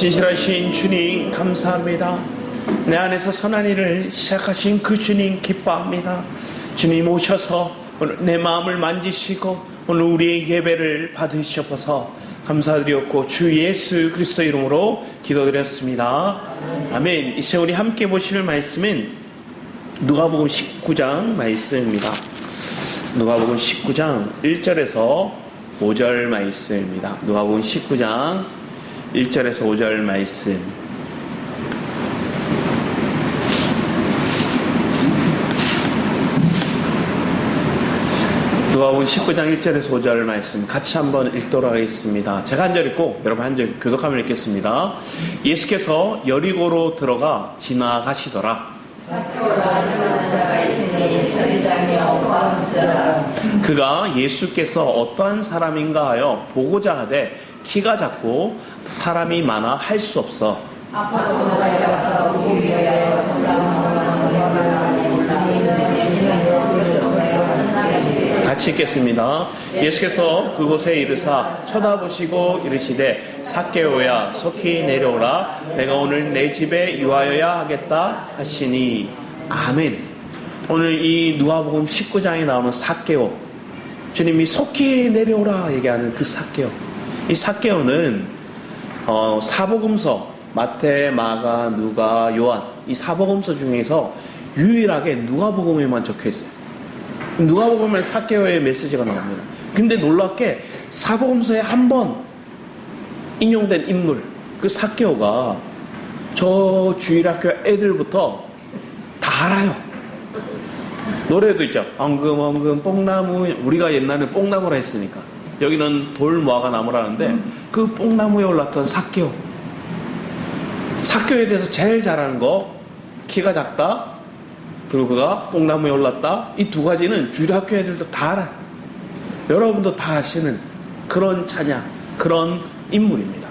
진실하신 주님 감사합니다. 내 안에서 선한 일을 시작하신 그 주님 기뻐합니다. 주님 오셔서 오늘 내 마음을 만지시고 오늘 우리의 예배를 받으셔서 감사드렸고 주 예수 그리스도 이름으로 기도드렸습니다. 아멘. 이 시간 우리 함께 보실 말씀은 누가복음 19장 말씀입니다. 누가복음 19장 1절에서 5절 말씀입니다. 누가복음 19장 1절에서 5절 말씀. 누가복음 19장 1절에서 5절 말씀 같이 한번 읽도록 하겠습니다. 제가 한 절 읽고 여러분 한 절 교독하면 읽겠습니다. 예수께서 여리고로 들어가 지나가시더라. 그가 예수께서 어떠한 사람인가 하여 보고자 하되 키가 작고 사람이 많아 할 수 없어 같이 읽겠습니다. 예수께서 그곳에 이르사 쳐다보시고 이르시되 삭개오야 속히 내려오라 내가 오늘 내 집에 유하여야 하겠다 하시니 아멘. 오늘 이 누가복음 19장에 나오는 삭개오, 주님이 속히 내려오라 얘기하는 그 삭개오. 이 삭개오는 사복음서 마태, 마가, 누가, 요한 이 사복음서 중에서 유일하게 누가복음에만 적혀있어요. 누가복음에 삭개오의 메시지가 나옵니다. 근데 놀랍게 사복음서에 한 번 인용된 인물 그 삭개오가 저 주일학교 애들부터 다 알아요. 노래도 있죠. 엉금엉금 뽕나무. 우리가 옛날에 뽕나무라 했으니까 여기는 돌무화과 나무라는데 그 뽕나무에 올랐던 삭개오. 삭개오에 대해서 제일 잘하는 거 키가 작다 그리고 그가 뽕나무에 올랐다. 이 두 가지는 주일학교 애들도 다 알아요. 여러분도 다 아시는 그런 찬양, 그런 인물입니다.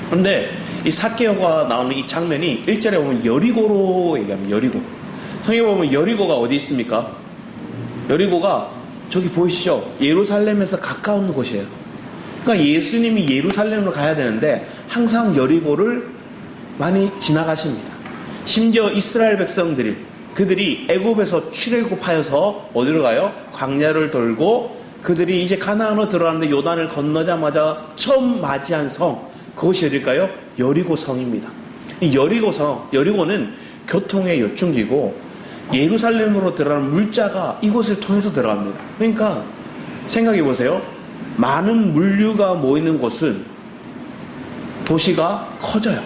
그런데 이 삭개오가 나오는 이 장면이 1절에 보면 여리고로 얘기합니다. 여리고. 성경에 보면 여리고가 어디 있습니까? 여리고가 저기 보이시죠? 예루살렘에서 가까운 곳이에요. 그러니까 예수님이 예루살렘으로 가야 되는데 항상 여리고를 많이 지나가십니다. 심지어 이스라엘 백성들이 그들이 애굽에서 출애굽하여서 어디로 가요? 광야를 돌고 그들이 이제 가나안으로 들어가는데 요단을 건너자마자 처음 맞이한 성 그것이 어딜까요? 여리고성입니다. 이 여리고는 교통의 요충지고 예루살렘으로 들어가는 물자가 이곳을 통해서 들어갑니다. 그러니까 생각해 보세요. 많은 물류가 모이는 곳은 도시가 커져요.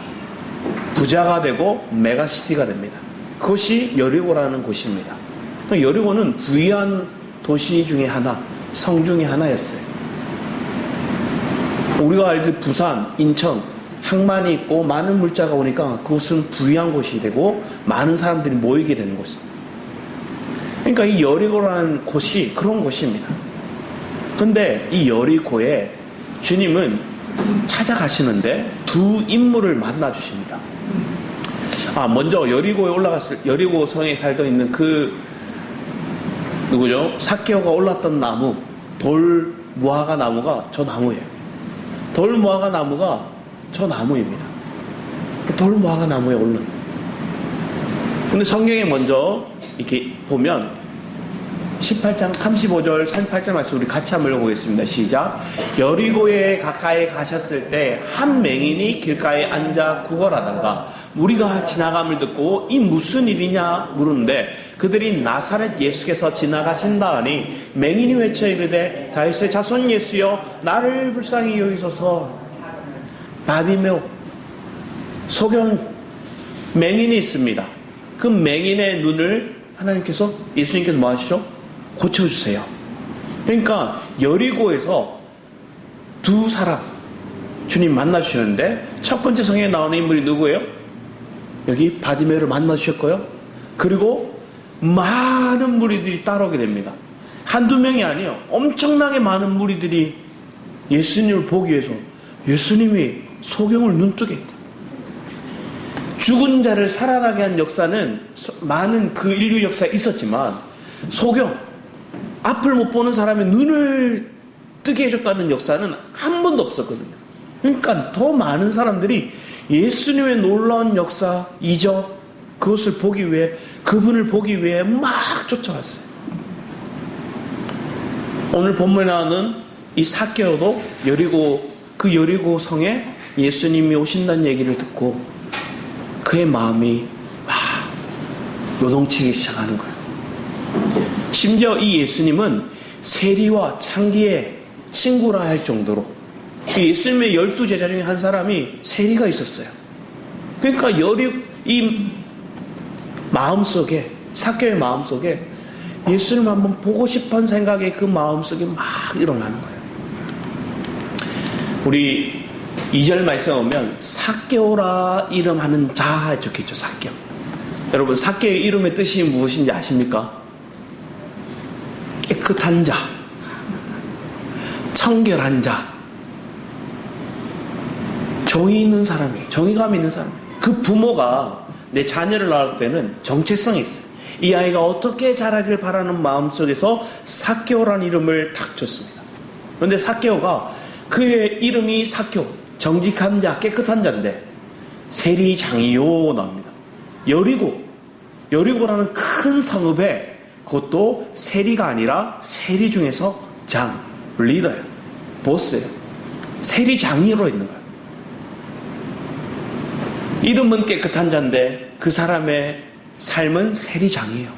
부자가 되고 메가시티가 됩니다. 그것이 여리고라는 곳입니다. 여리고는 부유한 도시 중에 하나, 성 중에 하나였어요. 우리가 알듯 부산, 인천, 항만이 있고 많은 물자가 오니까 그곳은 부유한 곳이 되고 많은 사람들이 모이게 되는 곳입니다. 그러니까 이 여리고라는 곳이 그런 곳입니다. 그런데 이 여리고에 주님은 찾아가시는데 두 인물을 만나 주십니다. 먼저 여리고 성에 살던 있는 그 누구죠? 삭개오가 올랐던 나무, 돌 무화과 나무가 저 나무예요. 돌 무화과 나무가 저 나무입니다. 돌 무화과 나무에 오른. 근데 성경에 먼저 이렇게 보면 18장 35절 38절 말씀 우리 같이 한번 읽어보겠습니다. 시작. 여리고에 가까이 가셨을 때 한 맹인이 길가에 앉아 구걸하다가 우리가 지나감을 듣고 이 무슨 일이냐 물었는데 그들이 나사렛 예수께서 지나가신다 하니 맹인이 외쳐 이르되 다윗의 자손 예수여 나를 불쌍히 여기소서. 바디메오 소경 맹인이 있습니다. 그 맹인의 눈을 예수님께서 뭐 하시죠? 고쳐주세요. 그러니까 여리고에서 두 사람 주님 만나주셨는데 첫 번째 성경에 나오는 인물이 누구예요? 여기 바디메오를 만나주셨고요. 그리고 많은 무리들이 따라오게 됩니다. 한두 명이 아니에요. 엄청나게 많은 무리들이 예수님을 보기 위해서 예수님이 소경을 눈뜨게 했다. 죽은 자를 살아나게 한 역사는 많은 그 인류 역사에 있었지만 소경, 앞을 못 보는 사람의 눈을 뜨게 해줬다는 역사는 한 번도 없었거든요. 그러니까 더 많은 사람들이 예수님의 놀라운 역사, 이적, 그것을 보기 위해, 그분을 보기 위해 막 쫓아왔어요. 오늘 본문에 나오는 이 삭개오도 그 여리고 성에 예수님이 오신다는 얘기를 듣고 그의 마음이 막 요동치기 시작하는 거예요. 심지어 이 예수님은 세리와 창기의 친구라 할 정도로 예수님의 12제자 중에 한 사람이 세리가 있었어요. 그러니까 이 마음속에, 삭개오의 마음속에 예수님 한번 보고 싶은 생각이 그 마음속에 막 일어나는 거예요. 우리 2절 말씀에 오면 삭개오라 이름하는 자 적혀있죠. 삭개오. 여러분, 삭개오의 이름의 뜻이 무엇인지 아십니까? 깨끗한 자, 청결한 자, 정의 있는 사람이, 정의감 있는 사람. 그 부모가 내 자녀를 낳을 때는 정체성이 있어요. 이 아이가 어떻게 자라길 바라는 마음속에서 삭개오라는 이름을 탁 줬습니다. 그런데 삭개오가, 그의 이름이 삭개오, 정직한 자, 깨끗한 자인데 세리장이요 나옵니다. 여리고라는 큰 성읍에, 그것도 세리가 아니라 세리 중에서 장, 리더예요. 보스예요. 세리장이로 있는 거예요. 이름은 깨끗한 자인데 그 사람의 삶은 세리장이에요.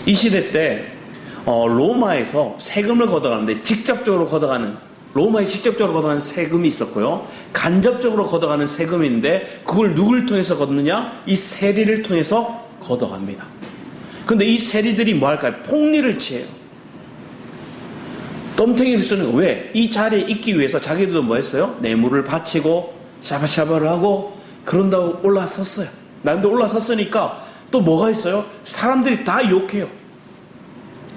이 시대 때 로마에서 세금을 걷어가는데 로마에 직접적으로 걷어가는 세금이 있었고요. 간접적으로 걷어가는 세금인데 그걸 누굴 통해서 걷느냐? 이 세리를 통해서 걷어갑니다. 그런데 이 세리들이 뭐 할까요? 폭리를 취해요. 덤탱이를 쓰는 거. 왜? 이 자리에 있기 위해서 자기들도 뭐 했어요? 뇌물을 바치고 샤바샤바를 하고 그런다고 올라섰어요. 나름대로 올라섰으니까 또 뭐가 있어요? 사람들이 다 욕해요.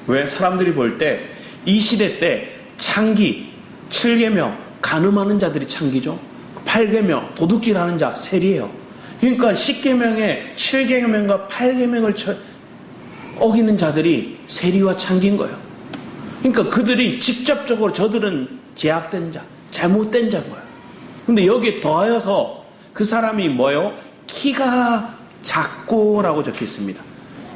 왜? 사람들이 볼 때 이 시대 때 창기, 7계명, 간음하는 자들이 창기죠. 8계명, 도둑질하는 자, 세리예요. 그러니까 10계명에 7계명과 8계명을 어기는 자들이 세리와 창기인 거예요. 그러니까 그들이 직접적으로 저들은 제약된 자, 잘못된 자인 거예요. 근데 여기에 더하여서 그 사람이 뭐예요? 키가 작고라고 적혀 있습니다.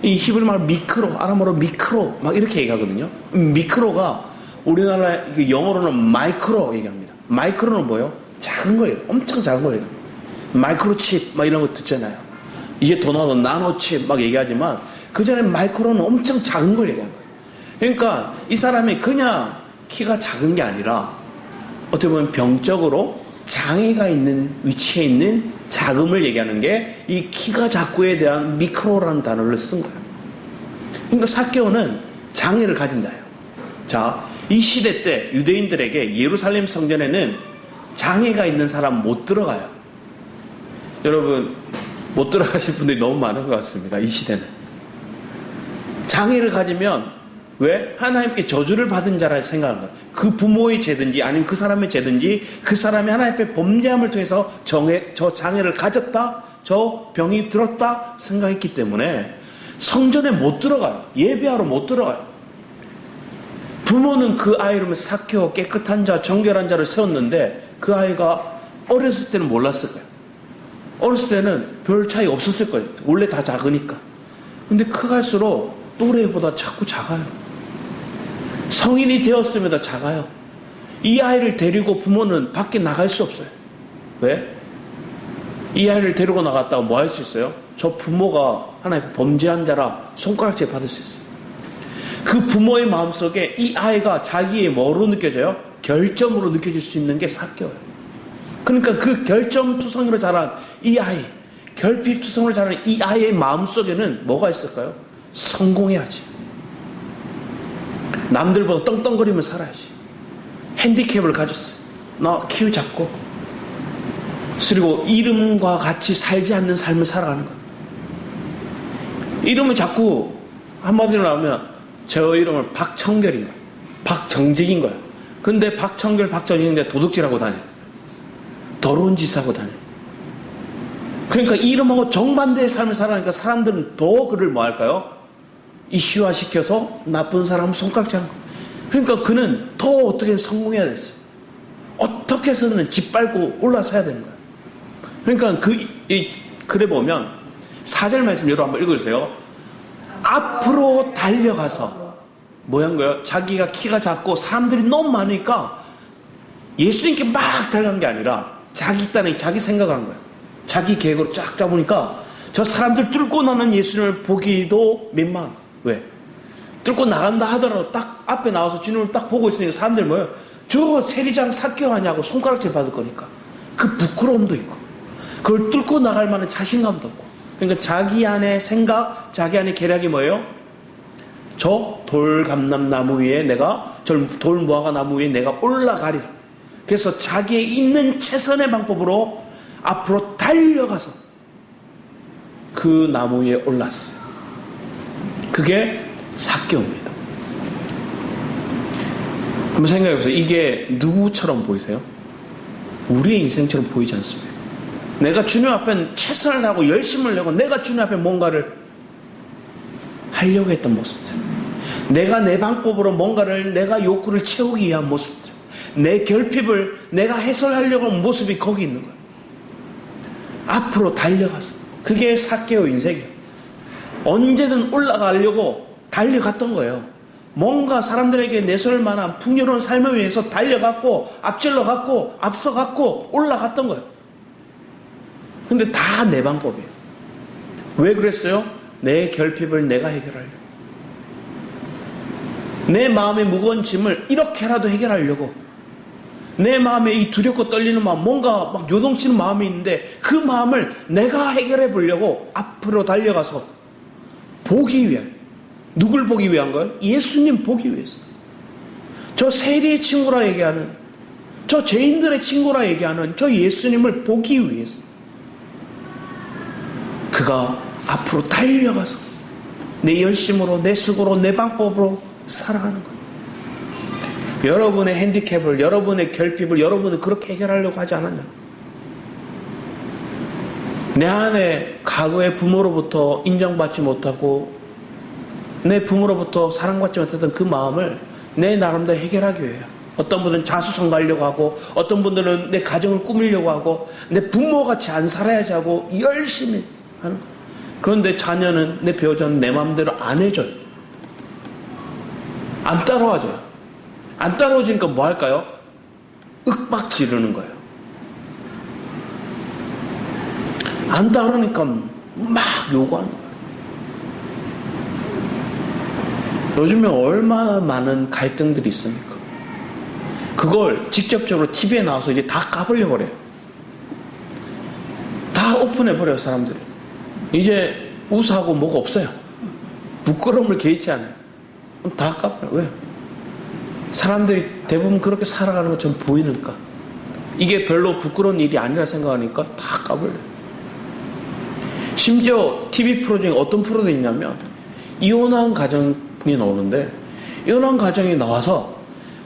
이 히브리말 미크로, 아람어로 미크로 막 이렇게 얘기하거든요. 미크로가 우리나라 영어로는 마이크로 얘기합니다. 마이크로는 뭐예요? 작은 거예요. 엄청 작은 거예요. 마이크로칩 막 이런 거 듣잖아요. 이제 더 나아서 나노칩 막 얘기하지만 그 전에 마이크로는 엄청 작은 걸 얘기한 거예요. 그러니까 이 사람이 그냥 키가 작은 게 아니라 어떻게 보면 병적으로 장애가 있는 위치에 있는 자금을 얘기하는 게 이 키가 작고에 대한 미크로라는 단어를 쓴 거예요. 그러니까 삭개오는 장애를 가진 자예요. 자, 이 시대 때 유대인들에게 예루살렘 성전에는 장애가 있는 사람 못 들어가요. 여러분, 못 들어가실 분들이 너무 많은 것 같습니다. 이 시대는. 장애를 가지면 왜? 하나님께 저주를 받은 자라 생각하는 거예요. 그 부모의 죄든지 아니면 그 사람의 죄든지 그 사람이 하나님 앞에 범죄함을 통해서 저 장애를 가졌다, 저 병이 들었다 생각했기 때문에 성전에 못 들어가요. 예배하러 못 들어가요. 부모는 그 아이 이름을 삭개오, 깨끗한 자, 정결한 자를 세웠는데 그 아이가 어렸을 때는 몰랐을 거예요. 어렸을 때는 별 차이 없었을 거예요. 원래 다 작으니까. 근데 커갈수록 또래보다 자꾸 작아요. 성인이 되었음에도 작아요. 이 아이를 데리고 부모는 밖에 나갈 수 없어요. 왜? 이 아이를 데리고 나갔다가 뭐 할 수 있어요? 저 부모가 하나의 범죄한 자라 손가락질 받을 수 있어요. 그 부모의 마음속에 이 아이가 자기의 뭐로 느껴져요? 결점으로 느껴질 수 있는 게 삭개오예요. 그러니까 그 결점투성이로 자란 이 아이, 결핍투성으로 자란 이 아이의 마음속에는 뭐가 있을까요? 성공해야지. 남들보다 떵떵거리며 살아야지. 핸디캡을 가졌어요. 나 키 작고. 그리고 이름과 같이 살지 않는 삶을 살아가는 거예요. 이름을 자꾸 한마디로 나오면 저 이름은 박청결인 거예요. 박정직인 거예요. 근데 박청결, 박정직인데 도둑질하고 다녀요. 더러운 짓 하고 다녀요. 그러니까 이름하고 정반대의 삶을 살아가니까 사람들은 더 그를 뭐 할까요? 이슈화 시켜서 나쁜 사람 손깍지 하는 거예요. 그러니까 그는 더 어떻게 성공해야 됐어요. 어떻게 해서는 짓밟고 올라서야 되는 거예요. 그러니까 글에 보면 4절 말씀 여러분 한번 읽어주세요. 앞으로 달려가서 뭐한 거예요? 자기가 키가 작고 사람들이 너무 많으니까 예수님께 막 달려간 게 아니라 자기 딴에 자기 생각을 한 거예요. 자기 계획으로 쫙 잡으니까 저 사람들 뚫고 나는 예수님을 보기도 민망한 거예요. 왜? 뚫고 나간다 하더라도 딱 앞에 나와서 주님을 딱 보고 있으니까 사람들이 뭐예요? 저 세리장 삭개오 하냐고 손가락질 받을 거니까 그 부끄러움도 있고 그걸 뚫고 나갈 만한 자신감도 없고 그러니까 자기 안에 생각, 자기 안에 계략이 뭐예요? 저 돌감람나무 위에 내가 저 돌무화과 나무 위에 내가 올라가리라. 그래서 자기의 있는 최선의 방법으로 앞으로 달려가서 그 나무 위에 올랐어요. 그게 삭개오입니다. 한번 생각해 보세요. 이게 누구처럼 보이세요? 우리의 인생처럼 보이지 않습니까? 내가 주님 앞에 최선을 다하고 열심을 내고 내가 주님 앞에 뭔가를 하려고 했던 모습들, 내가 내 방법으로 뭔가를 내가 욕구를 채우기 위한 모습들, 내 결핍을 내가 해소하려고 하는 모습이 거기 있는 거예요. 앞으로 달려가서 그게 삭개오 인생이에요. 언제든 올라가려고 달려갔던 거예요. 뭔가 사람들에게 내세울 만한 풍요로운 삶을 위해서 달려갔고 앞질러갔고 앞서갔고 올라갔던 거예요. 근데 다 내 방법이에요. 왜 그랬어요? 내 결핍을 내가 해결하려고, 내 마음의 무거운 짐을 이렇게라도 해결하려고, 내 마음에 이 두렵고 떨리는 마음, 뭔가 막 요동치는 마음이 있는데 그 마음을 내가 해결해 보려고 앞으로 달려가서 보기 위해, 누굴 보기 위한 거예요? 예수님 보기 위해서. 저 세리의 친구라 얘기하는, 저 죄인들의 친구라 얘기하는 저 예수님을 보기 위해서 그가 앞으로 달려가서 내 열심으로, 내 수고로, 내 방법으로 살아가는 거예요. 여러분의 핸디캡을, 여러분의 결핍을 여러분은 그렇게 해결하려고 하지 않았냐? 내 안에 과거의 부모로부터 인정받지 못하고 내 부모로부터 사랑받지 못했던 그 마음을 내 나름대로 해결하기 위해요. 어떤 분들은 자수성 가려고 하고 어떤 분들은 내 가정을 꾸미려고 하고 내 부모같이 안 살아야지 하고 열심히 하는 거예요. 그런데 자녀는, 내 배우자는 내 마음대로 안 해줘요. 안 따라와줘요. 안 따라오니까 뭐 할까요? 윽박 지르는 거예요. 안 따르니까 막 요구하는 거예요. 요즘에 얼마나 많은 갈등들이 있습니까? 그걸 직접적으로 TV에 나와서 이제 다 까버려버려요. 다 오픈해버려요, 사람들이. 이제 우스하고 뭐가 없어요. 부끄러움을 개의치 않아요. 다 까버려요. 왜요? 사람들이 대부분 그렇게 살아가는 것처럼 보이니까. 이게 별로 부끄러운 일이 아니라 생각하니까 다 까버려요. 심지어 TV 프로 중에 어떤 프로도 있냐면 이혼한 가정이 나오는데, 이혼한 가정이 나와서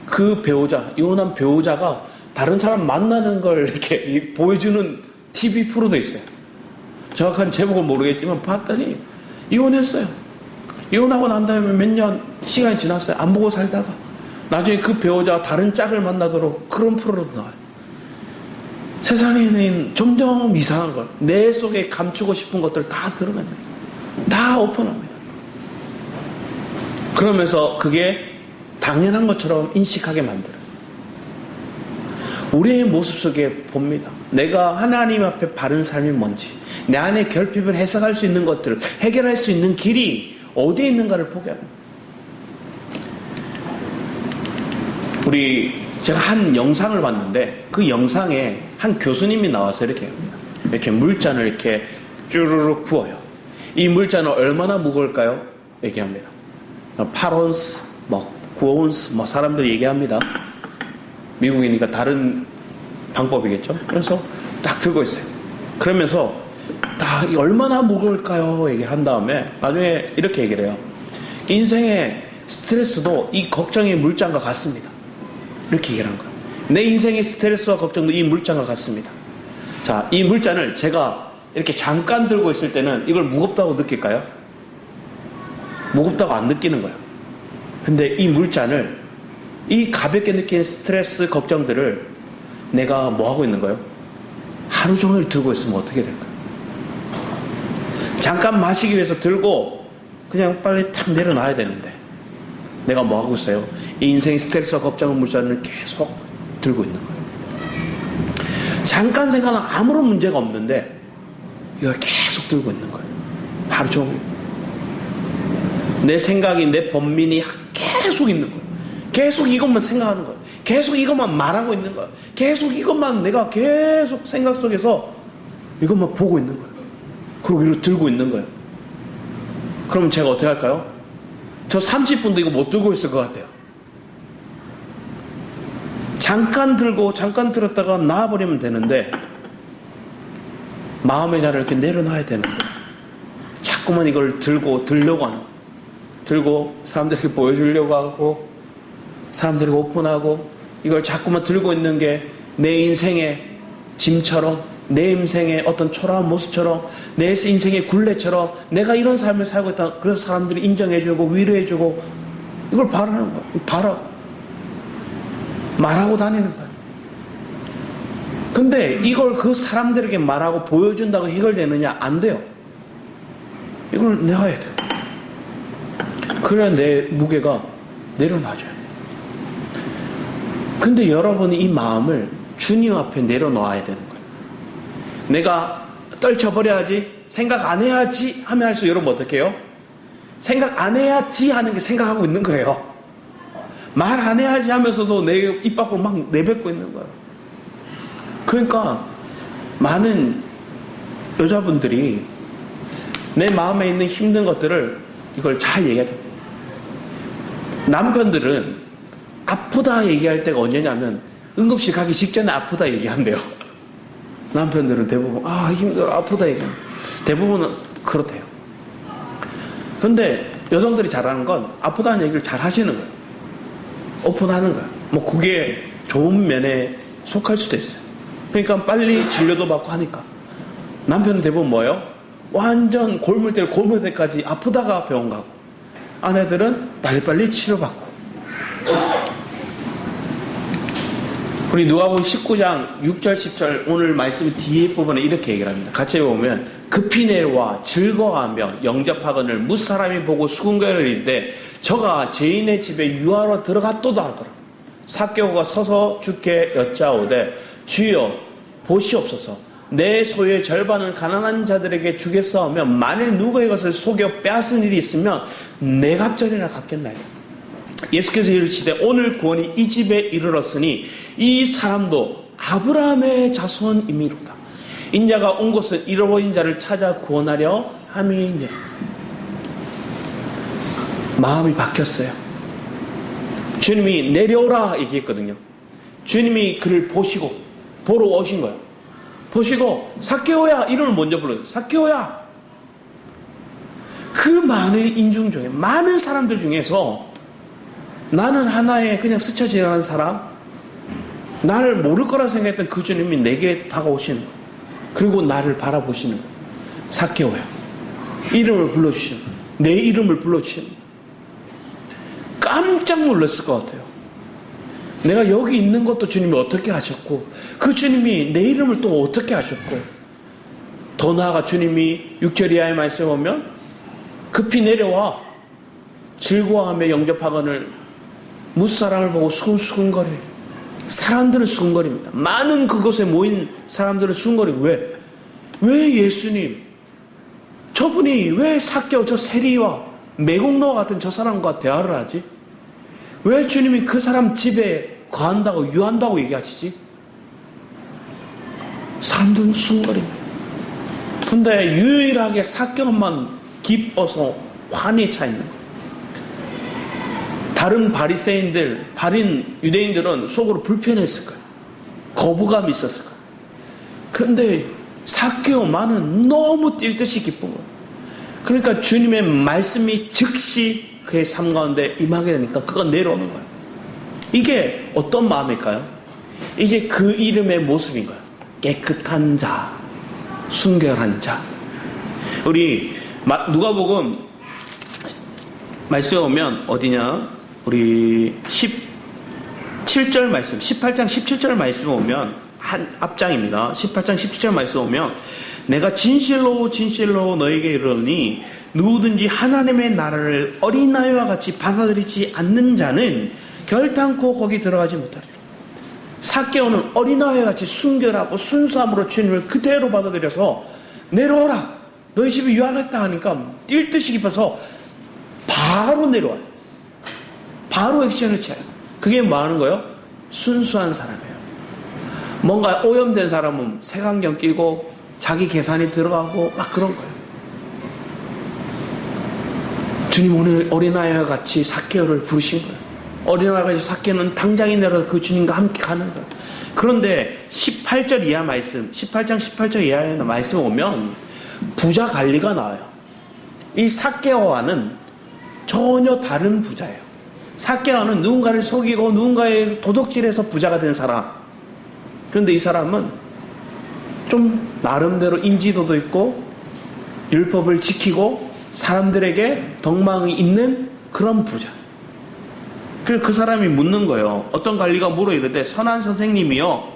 그 배우자, 이혼한 배우자가 다른 사람 만나는 걸 이렇게 보여주는 TV 프로도 있어요. 정확한 제목은 모르겠지만 봤더니 이혼했어요. 이혼하고 난 다음에 몇 년 시간이 지났어요. 안 보고 살다가 나중에 그 배우자가 다른 짝을 만나도록 그런 프로도 나와요. 세상에는 점점 이상한 걸, 내 속에 감추고 싶은 것들 다 드러냅니다. 다 오픈합니다. 그러면서 그게 당연한 것처럼 인식하게 만들어요. 우리의 모습 속에 봅니다. 내가 하나님 앞에 바른 삶이 뭔지, 내 안에 결핍을 해석할 수 있는 것들을 해결할 수 있는 길이 어디에 있는가를 보게 합니다. 제가 한 영상을 봤는데 그 영상에 한 교수님이 나와서 이렇게 합니다. 이렇게 물잔을 이렇게 쭈르륵 부어요. 이 물잔은 얼마나 무거울까요? 얘기합니다. 8온스, 9온스, 사람들이 얘기합니다. 미국이니까 다른 방법이겠죠. 그래서 딱 들고 있어요. 그러면서 얼마나 무거울까요? 얘기를 한 다음에 나중에 이렇게 얘기를 해요. 인생의 스트레스도 이 걱정의 물잔과 같습니다. 이렇게 얘기를 한 거예요. 내 인생의 스트레스와 걱정도 이 물잔과 같습니다. 자, 이 물잔을 제가 이렇게 잠깐 들고 있을 때는 이걸 무겁다고 느낄까요? 무겁다고 안 느끼는 거예요. 근데 이 물잔을, 이 가볍게 느끼는 스트레스, 걱정들을 내가 뭐 하고 있는 거예요? 하루 종일 들고 있으면 어떻게 될까요? 잠깐 마시기 위해서 들고 그냥 빨리 탁 내려놔야 되는데 내가 뭐 하고 있어요? 이 인생의 스트레스와 걱정과 물자를 계속 들고 있는 거예요. 잠깐 생각은 아무런 문제가 없는데 이걸 계속 들고 있는 거예요. 하루 종일. 내 생각이, 내 번민이 계속 있는 거예요. 계속 이것만 생각하는 거예요. 계속 이것만 말하고 있는 거예요. 계속 이것만 내가 계속 생각 속에서 이것만 보고 있는 거예요. 그리고 이걸 들고 있는 거예요. 그럼 제가 어떻게 할까요? 저 30분도 이거 못 들고 있을 것 같아요. 잠깐 들고 잠깐 들었다가 놔버리면 되는데 마음의 자리를 이렇게 내려놔야 되는데 자꾸만 이걸 들려고 하는 거예요. 들고 사람들에게 보여주려고 하고 사람들에게 오픈하고 이걸 자꾸만 들고 있는 게 내 인생의 짐처럼 내 인생의 어떤 초라한 모습처럼 내 인생의 굴레처럼 내가 이런 삶을 살고 있다. 그래서 사람들이 인정해주고 위로해주고 이걸 바라는 거예요. 바라고 말하고 다니는 거예요. 근데 이걸 그 사람들에게 말하고 보여준다고 해결되느냐? 안 돼요. 이걸 내가 해야 돼요. 그래야 내 무게가 내려놔져요. 근데 여러분이 이 마음을 주님 앞에 내려놓아야 되는 거예요. 내가 떨쳐버려야지, 생각 안 해야지 하면 할수록 여러분 어떻게 해요? 생각 안 해야지 하는 게 생각하고 있는 거예요. 말 안 해야지 하면서도 내 입 밖으로 막 내뱉고 있는 거예요. 그러니까 많은 여자분들이 내 마음에 있는 힘든 것들을 이걸 잘 얘기해요. 남편들은 아프다 얘기할 때가 언제냐면 응급실 가기 직전에 아프다 얘기한대요. 남편들은 대부분 힘들어 아프다 얘기해요. 대부분은 그렇대요. 근데 여성들이 잘하는 건 아프다는 얘기를 잘 하시는 거예요. 오픈하는 거예요. 뭐 그게 좋은 면에 속할 수도 있어요. 그러니까 빨리 진료도 받고 하니까. 남편은 대부분 뭐예요? 완전 골물 때까지 아프다가 병원 가고 아내들은 빨리빨리 치료받고. 우리 누가복음 19장 6절 10절 오늘 말씀 뒤에 부분에 이렇게 얘기를 합니다. 같이 보면 급히 내려와 즐거워하며 영접하거늘 무사람이 보고 수군거리를 이르되 저가 죄인의 집에 유하러 들어갔도다 하더라. 삭개오가 서서 주께 여짜오되 주여 보시옵소서 내 소유의 절반을 가난한 자들에게 주겠사오며 만일 누구의 것을 속여 빼앗은 일이 있으면 내 갑절이나 갚겠나이다. 예수께서 이르시되 오늘 구원이 이 집에 이르렀으니 이 사람도 아브라함의 자손이미로다. 인자가 온 곳은 잃어버린 자를 찾아 구원하려 함이니라. 마음이 바뀌었어요. 주님이 내려오라 얘기했거든요. 주님이 그를 보러 오신 거예요. 보시고 삭개오야 이름을 먼저 불러요. 삭개오야. 그 많은 인중 중에 많은 사람들 중에서 나는 하나의 그냥 스쳐 지나가는 사람, 나를 모를 거라 생각했던 그 주님이 내게 다가오시는 거예요. 그리고 나를 바라보시는 거예요. 삭개오야. 이름을 불러주시는 거예요. 내 이름을 불러주시는 거예요. 깜짝 놀랐을 것 같아요. 내가 여기 있는 것도 주님이 어떻게 하셨고 그 주님이 내 이름을 또 어떻게 하셨고 더 나아가 주님이 6절 이하의 말씀에 보면 급히 내려와 즐거워하며 영접하거늘 무사람을 보고 수근수근거려. 사람들은 수근거립니다. 많은 그곳에 모인 사람들은 수근거리고 왜 예수님 저분이 왜 삭개오 저 세리와 매국노와 같은 저 사람과 대화를 하지? 왜 주님이 그 사람 집에 거한다고 유한다고 얘기하시지? 사람들은 수근거립니다. 근데 유일하게 삭개오만 기뻐서 환히 차 있는 거예요. 다른 바리새인들, 바린 유대인들은 속으로 불편했을 거예요. 거부감이 있었을 거예요. 그런데 삭개오만은 너무 뛸 듯이 기쁜 거예요. 그러니까 주님의 말씀이 즉시 그의 삶 가운데 임하게 되니까 그가 내려오는 거예요. 이게 어떤 마음일까요? 이게 그 이름의 모습인 거예요. 깨끗한 자, 순결한 자. 우리 누가복음 말씀에 오면 어디냐? 우리 17절 말씀, 18장 17절 말씀에 오면 한 앞장입니다. 18장 17절 말씀 보면 내가 진실로 진실로 너에게 이르노니 누구든지 하나님의 나라를 어린아이와 같이 받아들이지 않는 자는 결단코 거기 들어가지 못하리라. 삭개오는 어린아이와 같이 순결하고 순수함으로 주님을 그대로 받아들여서 내려오라 너희 집에 유하겠다 하니까 뛸 듯이 깊어서 바로 내려와요. 바로 액션을 취해요. 그게 뭐 하는 거예요? 순수한 사람이에요. 뭔가 오염된 사람은 색안경 끼고 자기 계산이 들어가고 막 그런 거예요. 주님 오늘 어린아이와 같이 삭개오를 부르신 거예요. 어린아이와 같이 삭개오는 당장에 내려서 그 주님과 함께 가는 거예요. 그런데 18절 이하 말씀, 18장 18절 이하의 말씀 오면 부자 관리가 나와요. 이 삭개오와는 전혀 다른 부자예요. 삭개오는 누군가를 속이고 누군가의 도둑질해서 부자가 된 사람. 그런데 이 사람은 좀 나름대로 인지도도 있고 율법을 지키고 사람들에게 덕망이 있는 그런 부자. 그래서 그 사람이 묻는 거예요. 어떤 관리가 물어 이르되 선한 선생님이여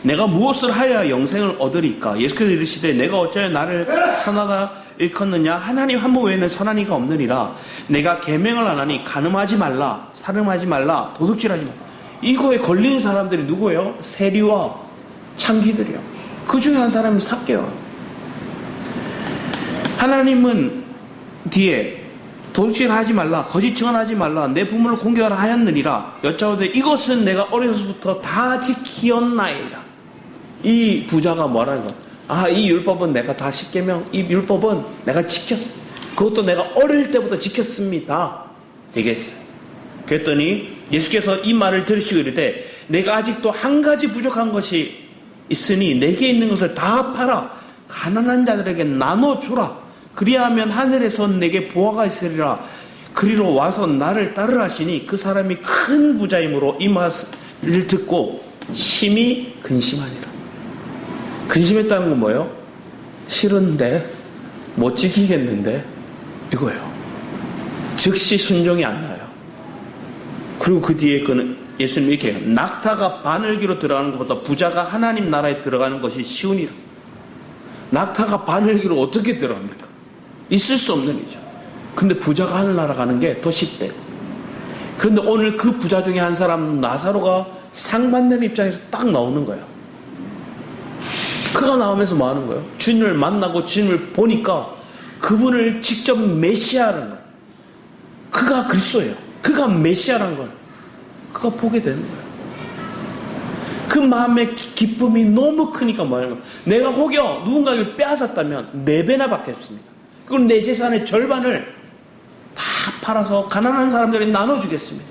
내가 무엇을 하여야 영생을 얻으리까? 예수께서 이르시되 내가 어찌하여 나를 선하다 일컫느냐? 하나님 한 분 외에는 선한 이가 없느니라. 내가 계명을 안 하니 간음하지 말라, 살음하지 말라, 도둑질하지 말라. 이거에 걸린 사람들이 누구예요? 세리와 창기들이요. 그 중에 한 사람이 삭개오. 하나님은 뒤에 도둑질하지 말라, 거짓 증언하지 말라, 내 부모를 공경하라 하였느니라. 여짜오되 이것은 내가 어려서부터 다 지키었나이다. 이 부자가 뭐라는 거야? 아, 이 율법은 내가 다 10계명, 이 율법은 내가 지켰습니다. 그것도 내가 어릴 때부터 지켰습니다. 얘기했어요. 그랬더니 예수께서 이 말을 들으시고 이르되 내가 아직도 한 가지 부족한 것이 있으니 내게 있는 것을 다 팔아 가난한 자들에게 나눠주라. 그리하면 하늘에서 내게 보화가 있으리라. 그리로 와서 나를 따르라 하시니 그 사람이 큰 부자이므로 이 말을 듣고 심히 근심하니라. 근심했다는 건 뭐예요? 싫은데 못 지키겠는데 이거예요. 즉시 순종이 안 나요. 그리고 그 뒤에 그는 예수님이 이렇게 해요. 낙타가 바늘기로 들어가는 것보다 부자가 하나님 나라에 들어가는 것이 쉬우니라. 낙타가 바늘기로 어떻게 들어갑니까? 있을 수 없는 일이죠. 근데 부자가 하늘나라 가는 게 더 쉽대요. 그런데 오늘 그 부자 중에 한 사람 나사로가 상반되는 입장에서 딱 나오는 거예요. 그가 나오면서 뭐 하는 거예요? 주님을 만나고 주님을 보니까 그분을 직접 메시아라는 거예요. 그가 그리스도예요. 그가 메시아라는 걸 그가 보게 되는 거예요. 그 마음의 기쁨이 너무 크니까 뭐 하는 거예요? 내가 혹여 누군가를 빼앗았다면 4배나 받겠습니다. 그리고 내 재산의 절반을 다 팔아서 가난한 사람들에게 나눠주겠습니다.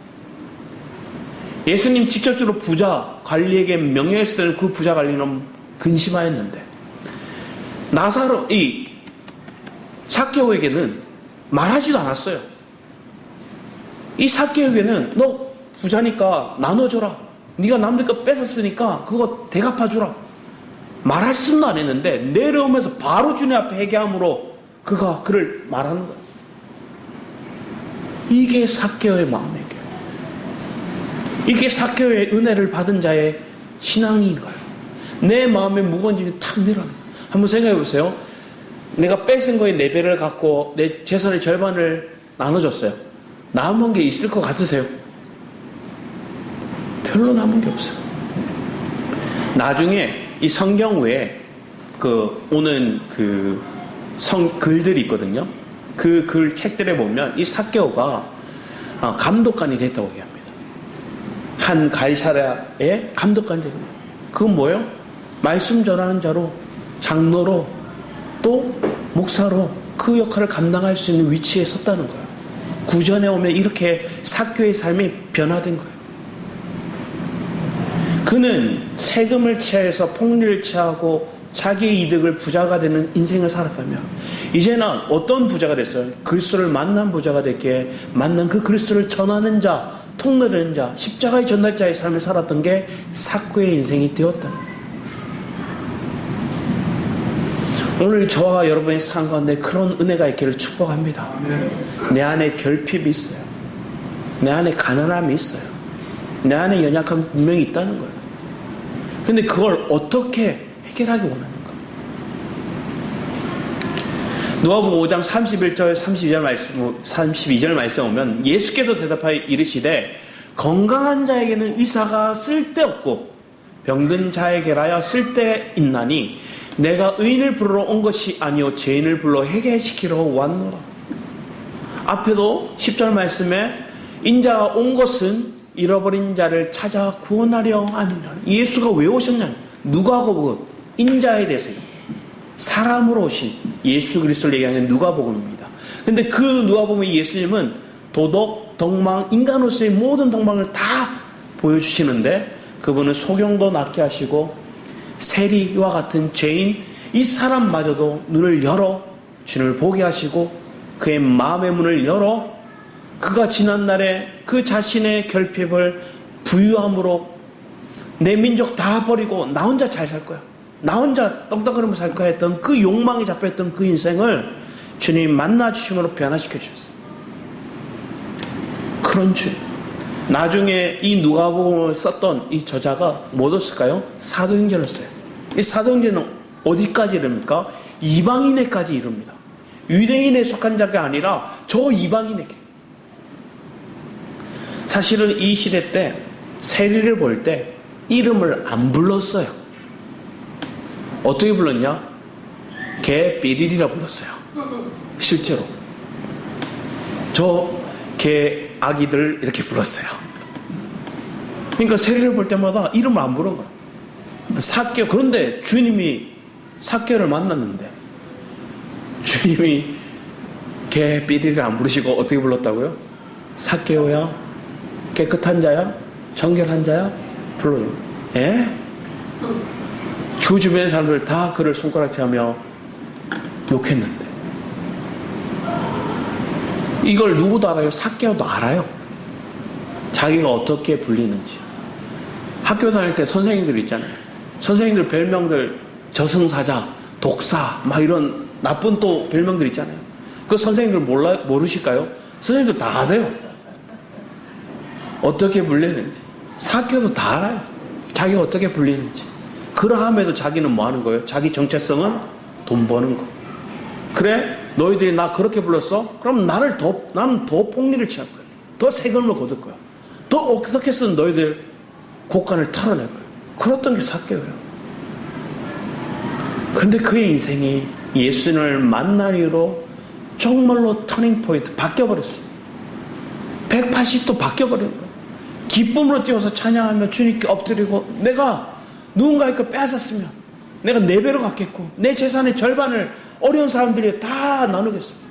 예수님 직접적으로 부자 관리에게 명령했을 때는 그 부자 관리는 근심하였는데 나사로 이 삭개오에게는 말하지도 않았어요. 이 삭개오에게는 너 부자니까 나눠줘라. 네가 남들 거 뺏었으니까 그거 대갚아주라. 말할 수는 안 했는데 내려오면서 바로 주님 앞에 회개함으로 그가 그를 말하는 거예요. 이게 삭개오의 마음이에요. 이게 삭개오의 은혜를 받은 자의 신앙인가요? 내 마음의 무거운 짐이 탁 내려가는 거예요. 한번 생각해 보세요. 내가 뺏은 거에 4배를 갖고 내 재산의 절반을 나눠줬어요. 남은 게 있을 것 같으세요? 별로 남은 게 없어요. 나중에 이 성경 외에 오는 글들이 있거든요. 그 글 책들에 보면 이 삭개오가 감독관이 됐다고 얘기합니다. 한 가이사랴의 감독관이 됩니다. 그건 뭐예요? 말씀 전하는 자로, 장로로, 또 목사로 그 역할을 감당할 수 있는 위치에 섰다는 거예요. 구전에 오면 이렇게 삭개오의 삶이 변화된 거예요. 그는 세금을 취하여서 폭리를 취하고 자기의 이득을 부자가 되는 인생을 살았다면 이제는 어떤 부자가 됐어요? 그리스도를 만난 부자가 됐기에 만난 그 그리스도를 전하는 자, 통로하는 자, 십자가의 전달자의 삶을 살았던 게 삭개오의 인생이 되었다는 거예요. 오늘 저와 여러분의 삶 가운데 그런 은혜가 있기를 축복합니다. 내 안에 결핍이 있어요. 내 안에 가난함이 있어요. 내 안에 연약함이 분명히 있다는 거예요. 근데 그걸 어떻게 해결하기 원하는가? 누가복음 5장 31절 32절 말씀 보면 예수께서 대답하여 이르시되 건강한 자에게는 의사가 쓸데없고 병든 자에게라야 쓸데있나니 내가 의인을 부르러 온 것이 아니요 죄인을 불러 회개시키러 왔노라. 앞에도 10절 말씀에 인자가 온 것은 잃어버린 자를 찾아 구원하려 함이라. 예수가 왜 오셨냐? 누가복음 인자에 대해서 사람으로 오신 예수 그리스도를 얘기하는 누가복음입니다. 근데 그 누가복음의 예수님은 도덕, 덕망, 인간으로서의 모든 덕망을 다 보여주시는데 그분은 소경도 낫게 하시고 세리와 같은 죄인 이 사람마저도 눈을 열어 주님을 보게 하시고 그의 마음의 문을 열어 그가 지난날에 그 자신의 결핍을 부유함으로 내 민족 다 버리고 나 혼자 잘 살 거야, 나 혼자 떵떵거리면서 살 거야 했던 그 욕망에 잡혀있던 그 인생을 주님이 만나주심으로 변화시켜 주셨어요. 그런 주님. 나중에 이 누가복음을 썼던 이 저자가 뭐 썼을까요? 사도행전을 써요. 이 사도행전은 어디까지 이릅니까? 이방인에까지 이릅니다. 유대인에 속한 자가 아니라 저 이방인에게. 사실은 이 시대 때 세리를 볼 때 이름을 안 불렀어요. 어떻게 불렀냐? 개 삐리리라 불렀어요. 실제로. 저 개 아기들 이렇게 불렀어요. 그러니까 세리를 볼 때마다 이름을 안 부른 거예요. 삭개오. 그런데 주님이 삭개오를 만났는데 주님이 개 삐리리를 안 부르시고 어떻게 불렀다고요? 삭개오야, 깨끗한 자야, 정결한 자야 불러요. 예? 그 주변의 사람들 다 그를 손가락질하며 욕했는데 이걸 누구도 알아요? 삭개오도 알아요. 자기가 어떻게 불리는지. 학교 다닐 때 선생님들 있잖아요. 선생님들 별명들 저승사자, 독사 막 이런 나쁜 또 별명들 있잖아요. 그 선생님들 모르실까요? 선생님들 다 아세요. 어떻게 불리는지. 삭개오도 다 알아요. 자기가 어떻게 불리는지. 그러함에도 자기는 뭐 하는 거예요? 자기 정체성은 돈 버는 거. 그래? 너희들이 나 그렇게 불렀어? 그럼 나는 더 폭리를 취할 거야. 더 세금을 거둘 거야. 더 어떻게 해서든 너희들 곡간을 털어낼 거야. 그랬던 게 삭개오예요. 그런데 그의 인생이 예수님을 만난 이후로 정말로 터닝포인트 바뀌어버렸어요. 180도 바뀌어버린 거예요. 기쁨으로 뛰어서 찬양하며 주님께 엎드리고 내가 누군가의 걸 빼앗았으면 내가 4배로 갚겠고 내 재산의 절반을 어려운 사람들이 다 나누겠습니다.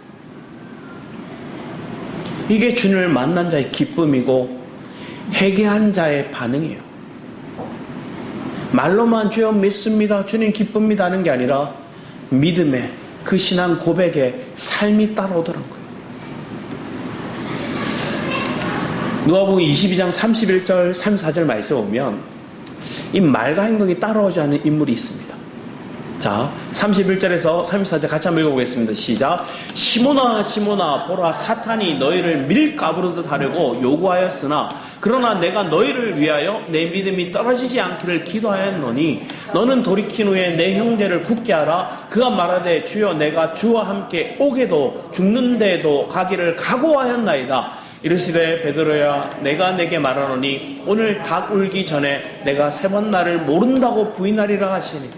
이게 주님을 만난 자의 기쁨이고 회개한 자의 반응이에요. 말로만 주여 믿습니다, 주님 기쁩니다 하는 게 아니라 믿음에 그 신앙 고백에 삶이 따라오더라는 거예요. 누가복음 22장 31절 34절 말씀 보면 이 말과 행동이 따라오지 않는 인물이 있습니다. 자, 31절에서 34절 같이 한번 읽어보겠습니다. 시작. 시몬아 시몬아 보라 사탄이 너희를 밀가부르듯 하려고 요구하였으나 그러나 내가 너희를 위하여 내 믿음이 떨어지지 않기를 기도하였노니 너는 돌이킨 후에 내 형제를 굳게 하라. 그가 말하되 주여 내가 주와 함께 오게도 죽는 데도 가기를 각오하였나이다. 이르시되 베드로야 내가 내게 말하노니 오늘 닭 울기 전에 내가 3번 나를 모른다고 부인하리라 하시니.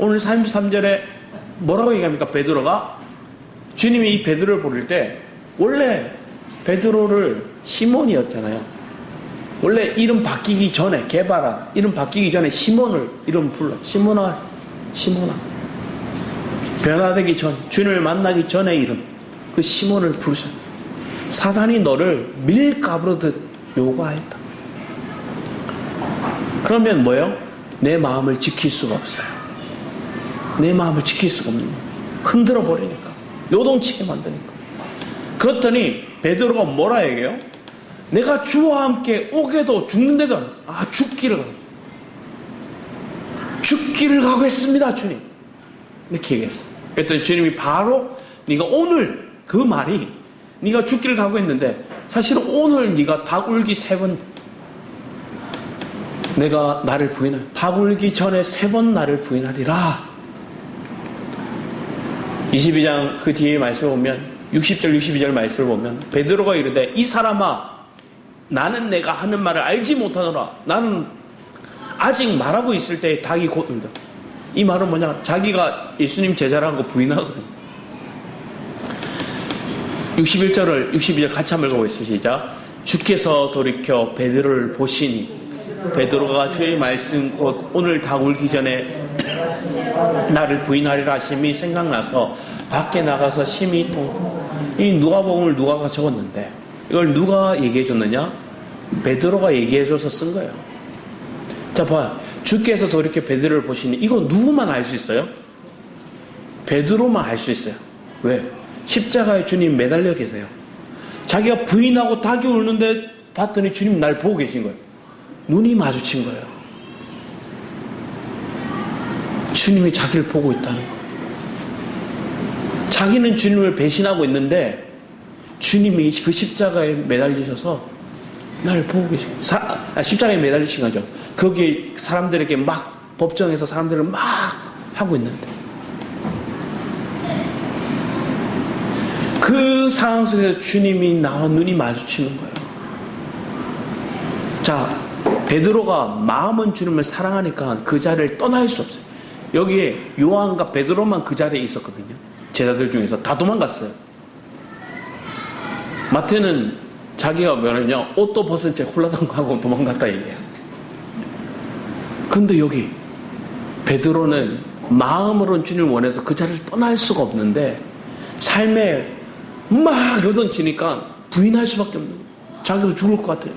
오늘 33절에 뭐라고 얘기합니까? 베드로가 주님이 이 베드로를 부를 때 원래 베드로를 시몬이었잖아요. 원래 이름 바뀌기 전에 게바라 이름 바뀌기 전에 시몬을 이름 불러. 시몬아 시몬아. 변화되기 전 주님을 만나기 전에 이름 그 시몬을 부르셨어요. 사단이 너를 밀가부르듯 요구하였다. 그러면 뭐예요? 내 마음을 지킬 수가 없어요. 내 마음을 지킬 수가 없는 거예요. 흔들어 버리니까. 요동치게 만드니까. 그렇더니 베드로가 뭐라 얘기해요? 내가 주와 함께 오게도 죽는데도 죽기를 각오했습니다 주님. 이렇게 얘기했어요. 그랬더니 주님이 바로 네가 오늘 그 말이 네가 죽기를 각오했는데 사실은 오늘 네가 닭 울기 3번 내가 나를 부인하리. 닭 울기 전에 3번 나를 부인하리라. 22장 그 뒤에 말씀을 보면 60절 62절 말씀을 보면 베드로가 이르되 이 사람아 나는 내가 하는 말을 알지 못하노라. 나는 아직 말하고 있을 때 닭이 곧 울다. 이 말은 뭐냐? 자기가 예수님 제자라는 거 부인하거든요. 61절을 62절 같이 한번 읽어보겠습니다. 시작. 주께서 돌이켜 베드로를 보시니 베드로가 주의 말씀 곧 오늘 닭 울기 전에 나를 부인하리라 하심이 생각나서 밖에 나가서 심히 이 누가복음을 누가가 적었는데 이걸 누가 얘기해 줬느냐? 베드로가 얘기해 줘서 쓴 거예요. 자, 봐. 주께서 돌이켜 베드로를 보시니 이거 누구만 알 수 있어요? 베드로만 알 수 있어요. 왜? 십자가에 주님 매달려 계세요. 자기가 부인하고 닭이 울는데 봤더니 주님 날 보고 계신 거예요. 눈이 마주친 거예요. 주님이 자기를 보고 있다는 거예요. 자기는 주님을 배신하고 있는데 주님이 그 십자가에 매달리셔서 날 보고 계신 거예요. 십자가에 매달리신 거죠. 거기에 사람들에게 막 법정에서 사람들을 막 하고 있는데 그 상황 속에서 주님이 나와 눈이 마주치는 거예요. 자, 베드로가 마음은 주님을 사랑하니까 그 자리를 떠날 수 없어요. 여기에 요한과 베드로만 그 자리에 있었거든요. 제자들 중에서 다 도망갔어요. 마태는 자기가 뭐냐면 옷도 벗은 채 훌라덩하고 도망갔다 얘기해요. 근데 여기 베드로는 마음으로는 주님을 원해서 그 자리를 떠날 수가 없는데 삶에 막 요동치니까 부인할 수밖에 없는 거예요. 자기도 죽을 것 같아요.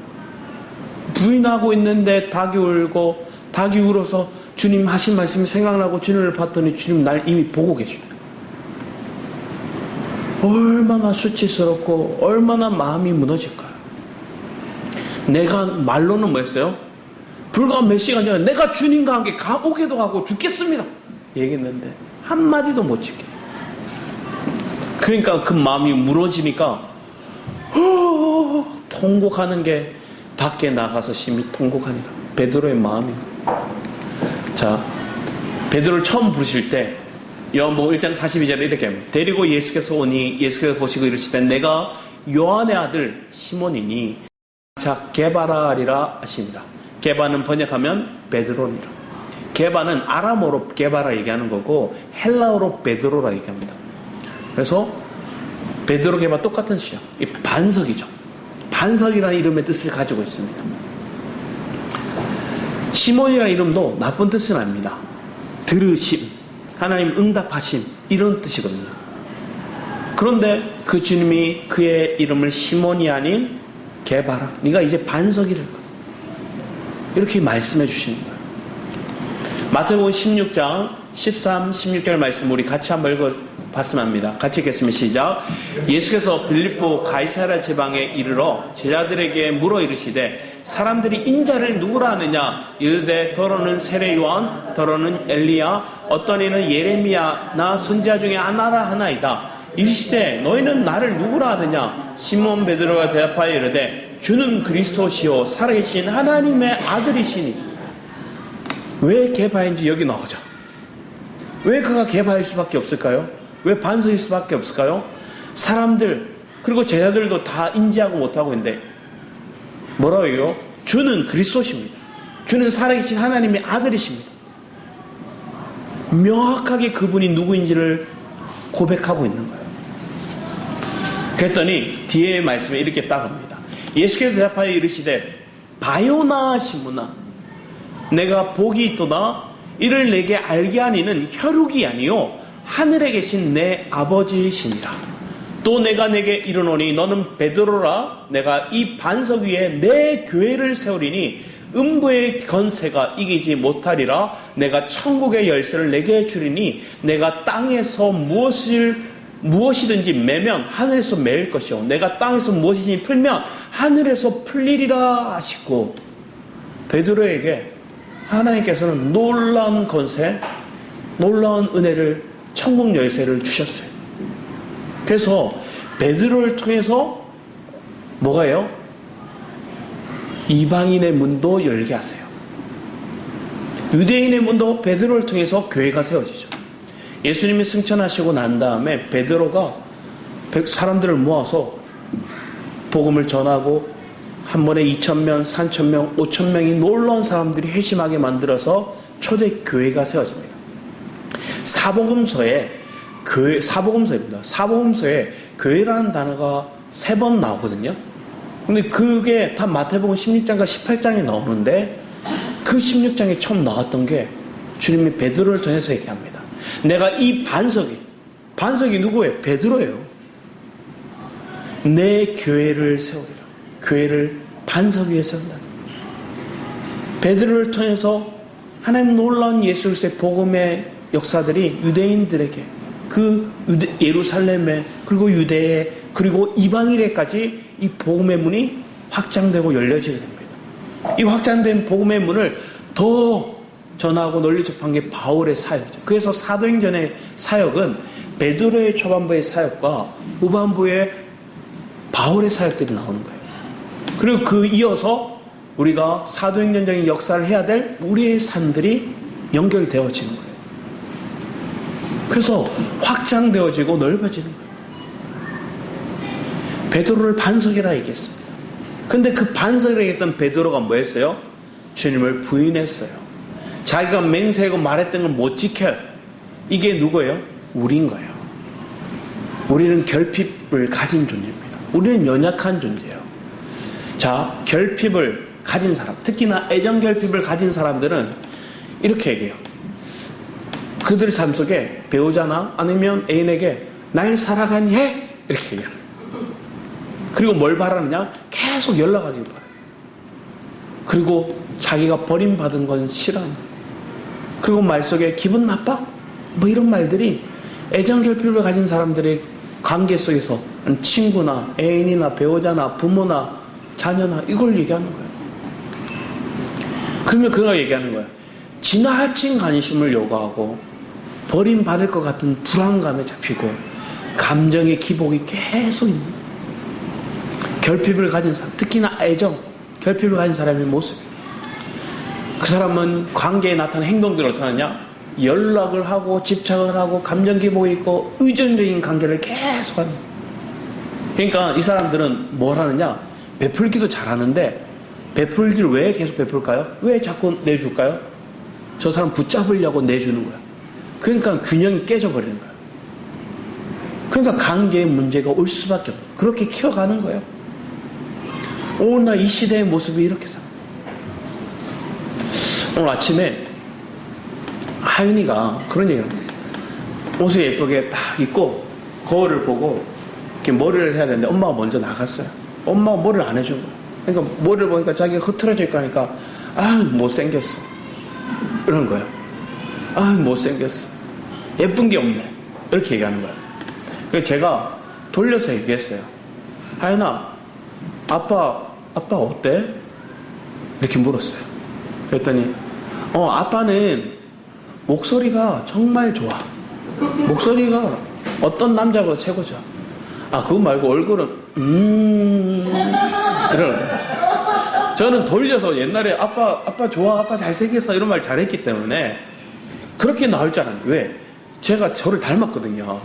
부인하고 있는데 닭이 울고 닭이 울어서 주님 하신 말씀이 생각나고 주님을 봤더니 주님 날 이미 보고 계십니다. 얼마나 수치스럽고 얼마나 마음이 무너질까요? 내가 말로는 뭐였어요? 불과 몇 시간 전에 내가 주님과 함께 감옥에도 가고 죽겠습니다 얘기했는데 한마디도 못 지켜. 그러니까 그 마음이 무너지니까 통곡하는 게 밖에 나가서 심히 통곡하니라. 베드로의 마음이. 자, 베드로를 처음 부르실 때 요한복음 1장 42절에 이렇게 합니다. 데리고 예수께서 오니 예수께서 보시고 이르시되 내가 요한의 아들 시몬이니 자 게바라리라 하시니라. 게바는 번역하면 베드로니라. 게바는 아람어로 게바라 얘기하는 거고 헬라어로 베드로라 얘기합니다. 그래서 베드로 게바 똑같은 시죠. 이 반석이죠. 반석이라는 이름의 뜻을 가지고 있습니다. 시몬이라는 이름도 나쁜 뜻은 아닙니다. 들으심, 하나님 응답하심 이런 뜻이거든요. 그런데 그 주님이 그의 이름을 시몬이 아닌 게바라, 네가 이제 반석이 될 거다 이렇게 말씀해 주시는 거예요. 마태복음 16장 13, 16절 말씀 우리 같이 한번 읽어봤으면 합니다. 같이 읽겠습니다. 시작. 예수께서 빌립보 가이사랴 지방에 이르러 제자들에게 물어 이르시되 사람들이 인자를 누구라 하느냐? 이르되 더러는 세례 요한, 더러는 엘리야, 어떤 이는 예레미야 나 선지자 중에 하나라 하나이다. 이르시되 너희는 나를 누구라 하느냐? 시몬 베드로가 대답하여 이르되 주는 그리스도시요 살아계신 하나님의 아들이시니. 왜 게바인지 여기 나오죠. 왜 그가 게바일 수밖에 없을까요? 왜 반석일 수밖에 없을까요? 사람들 그리고 제자들도 다 인지하고 못하고 있는데 뭐라고 해요? 주는 그리스도십니다. 주는 살아계신 하나님의 아들이십니다. 명확하게 그분이 누구인지를 고백하고 있는 거예요. 그랬더니 뒤에 말씀에 이렇게 따릅니다. 예수께서 대답하여 이르시되 바요나 시몬아 내가 복이 있도다 이를 내게 알게 하니는 혈육이 아니요 하늘에 계신 내 아버지이시니라. 또 내가 내게 이르노니 너는 베드로라. 내가 이 반석 위에 내 교회를 세우리니 음부의 권세가 이기지 못하리라. 내가 천국의 열쇠를 내게 주리니 내가 땅에서 무엇이든지 매면 하늘에서 매일 것이요 내가 땅에서 무엇이든지 풀면 하늘에서 풀리리라 하시고 베드로에게 하나님께서는 놀라운 권세, 놀라운 은혜를 천국 열쇠를 주셨어요. 그래서 베드로를 통해서 뭐가요? 이방인의 문도 열게 하세요. 유대인의 문도 베드로를 통해서 교회가 세워지죠. 예수님이 승천하시고 난 다음에 베드로가 사람들을 모아서 복음을 전하고 한 번에 2,000명, 3,000명, 5,000명이 놀라운 사람들이 회심하게 만들어서 초대 교회가 세워집니다. 사복음서입니다. 사복음서에 교회라는 단어가 3번 나오거든요. 근데 그게 다 마태복음 16장과 18장에 나오는데 그 16장에 처음 나왔던 게 주님이 베드로를 통해서 얘기합니다. 내가 이 반석이 누구예요? 베드로예요. 내 교회를 세우리라. 교회를 반석 위에 세운다. 베드로를 통해서 하나님 놀라운 예수 그리스도의 복음의 역사들이 유대인들에게 예루살렘에 그리고 유대에 그리고 이방인에까지 이 복음의 문이 확장되고 열려지게 됩니다. 이 확장된 복음의 문을 더 전하고 널리 접한 게 바울의 사역이죠. 그래서 사도행전의 사역은 베드로의 초반부의 사역과 후반부의 바울의 사역들이 나오는 거예요. 그리고 그 이어서 우리가 사도행전적인 역사를 해야 될 우리의 삶들이 연결되어지는 거예요. 그래서 확장되어지고 넓어지는 거예요. 베드로를 반석이라 얘기했습니다. 근데 그 반석이라 얘기했던 베드로가 뭐 했어요? 주님을 부인했어요. 자기가 맹세하고 말했던 걸 못 지켜요. 이게 누구예요? 우리인 거예요. 우리는 결핍을 가진 존재입니다. 우리는 연약한 존재예요. 자, 결핍을 가진 사람, 특히나 애정 결핍을 가진 사람들은 이렇게 얘기해요. 그들의 삶 속에 배우자나 아니면 애인에게 날 사랑하니 해? 이렇게 얘기해요. 그리고 뭘 바라느냐? 계속 연락하길 바라요. 그리고 자기가 버림받은 건 싫어하는 거예요. 그리고 말 속에 기분 나빠? 뭐 이런 말들이 애정 결핍을 가진 사람들의 관계 속에서 친구나 애인이나 배우자나 부모나 자녀나 이걸 얘기하는 거예요. 그러면 그가 얘기하는 거예요. 지나친 관심을 요구하고 버림받을 것 같은 불안감에 잡히고 감정의 기복이 계속 있는 거예요. 결핍을 가진 사람, 특히나 애정, 결핍을 가진 사람의 모습이에요. 그 사람은 관계에 나타나는 행동들을 어떻게 하느냐? 연락을 하고 집착을 하고 감정 기복이 있고 의존적인 관계를 계속 하는 거예요. 그러니까 이 사람들은 뭘 하느냐? 베풀기도 잘하는데 베풀기를 왜 계속 베풀까요? 왜 자꾸 내줄까요? 저 사람 붙잡으려고 내주는 거야. 그러니까 균형이 깨져버리는 거야. 그러니까 관계에 문제가 올 수밖에 없어요. 그렇게 키워가는 거예요. 오늘날 이 시대의 모습이 이렇게 살아요. 오늘 아침에 하윤이가 그런 얘기를 합니다. 옷을 예쁘게 딱 입고 거울을 보고 이렇게 머리를 해야 되는데 엄마가 먼저 나갔어요. 엄마가 머리를 안 해준 거예요. 그러니까 머리를 보니까 자기가 흐트러질 거니까 못생겼어. 이러는 거예요. 못생겼어. 예쁜 게 없네. 이렇게 얘기하는 거예요. 그래서 제가 돌려서 얘기했어요. 하윤아, 아빠 어때? 이렇게 물었어요. 그랬더니 아빠는 목소리가 정말 좋아. 목소리가 어떤 남자보다 최고죠. 그거 말고 얼굴은 이러는 거예요. 저는 돌려서 옛날에 아빠 좋아, 아빠 잘생겼어 이런 말 잘했기 때문에 그렇게 나올 줄 알았는데 왜? 제가 저를 닮았거든요.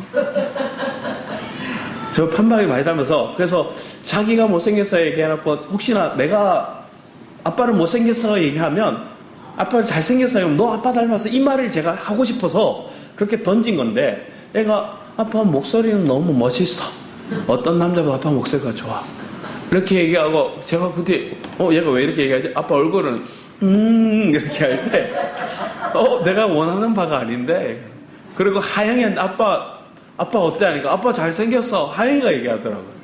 저 판박이 많이 닮아서 그래서 자기가 못생겼어 얘기해놓고 혹시나 내가 아빠를 못생겼어 얘기하면 아빠를 잘생겼어요. 너 아빠 닮았어. 이 말을 제가 하고 싶어서 그렇게 던진 건데 얘가 아빠 목소리는 너무 멋있어. 어떤 남자보다 아빠 목소리가 좋아. 이렇게 얘기하고 제가 그때 얘가 왜 이렇게 얘기하지? 아빠 얼굴은 이렇게 할 때 내가 원하는 바가 아닌데 그리고 하영이한테 아빠 어때? 하니까 아빠 잘생겼어. 하영이가 얘기하더라고요.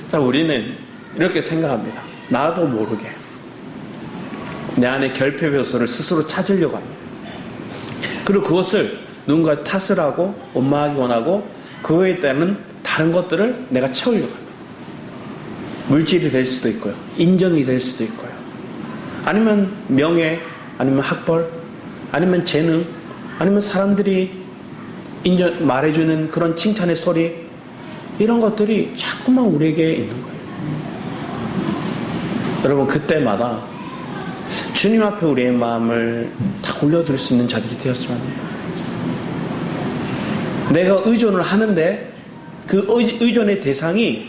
자, 우리는 이렇게 생각합니다. 나도 모르게 내 안에 결핍 요소를 스스로 찾으려고 합니다. 그리고 그것을 누군가 탓을 하고 원망하기 원하고 그거에 따른 다른 것들을 내가 채우려고 합니다. 물질이 될 수도 있고요. 인정이 될 수도 있고요. 아니면 명예, 아니면 학벌, 아니면 재능, 아니면 사람들이 말해주는 그런 칭찬의 소리, 이런 것들이 자꾸만 우리에게 있는 거예요. 여러분, 그때마다 주님 앞에 우리의 마음을 다 올려드릴 수 있는 자들이 되었으면 합니다. 내가 의존을 하는데 그 의존의 대상이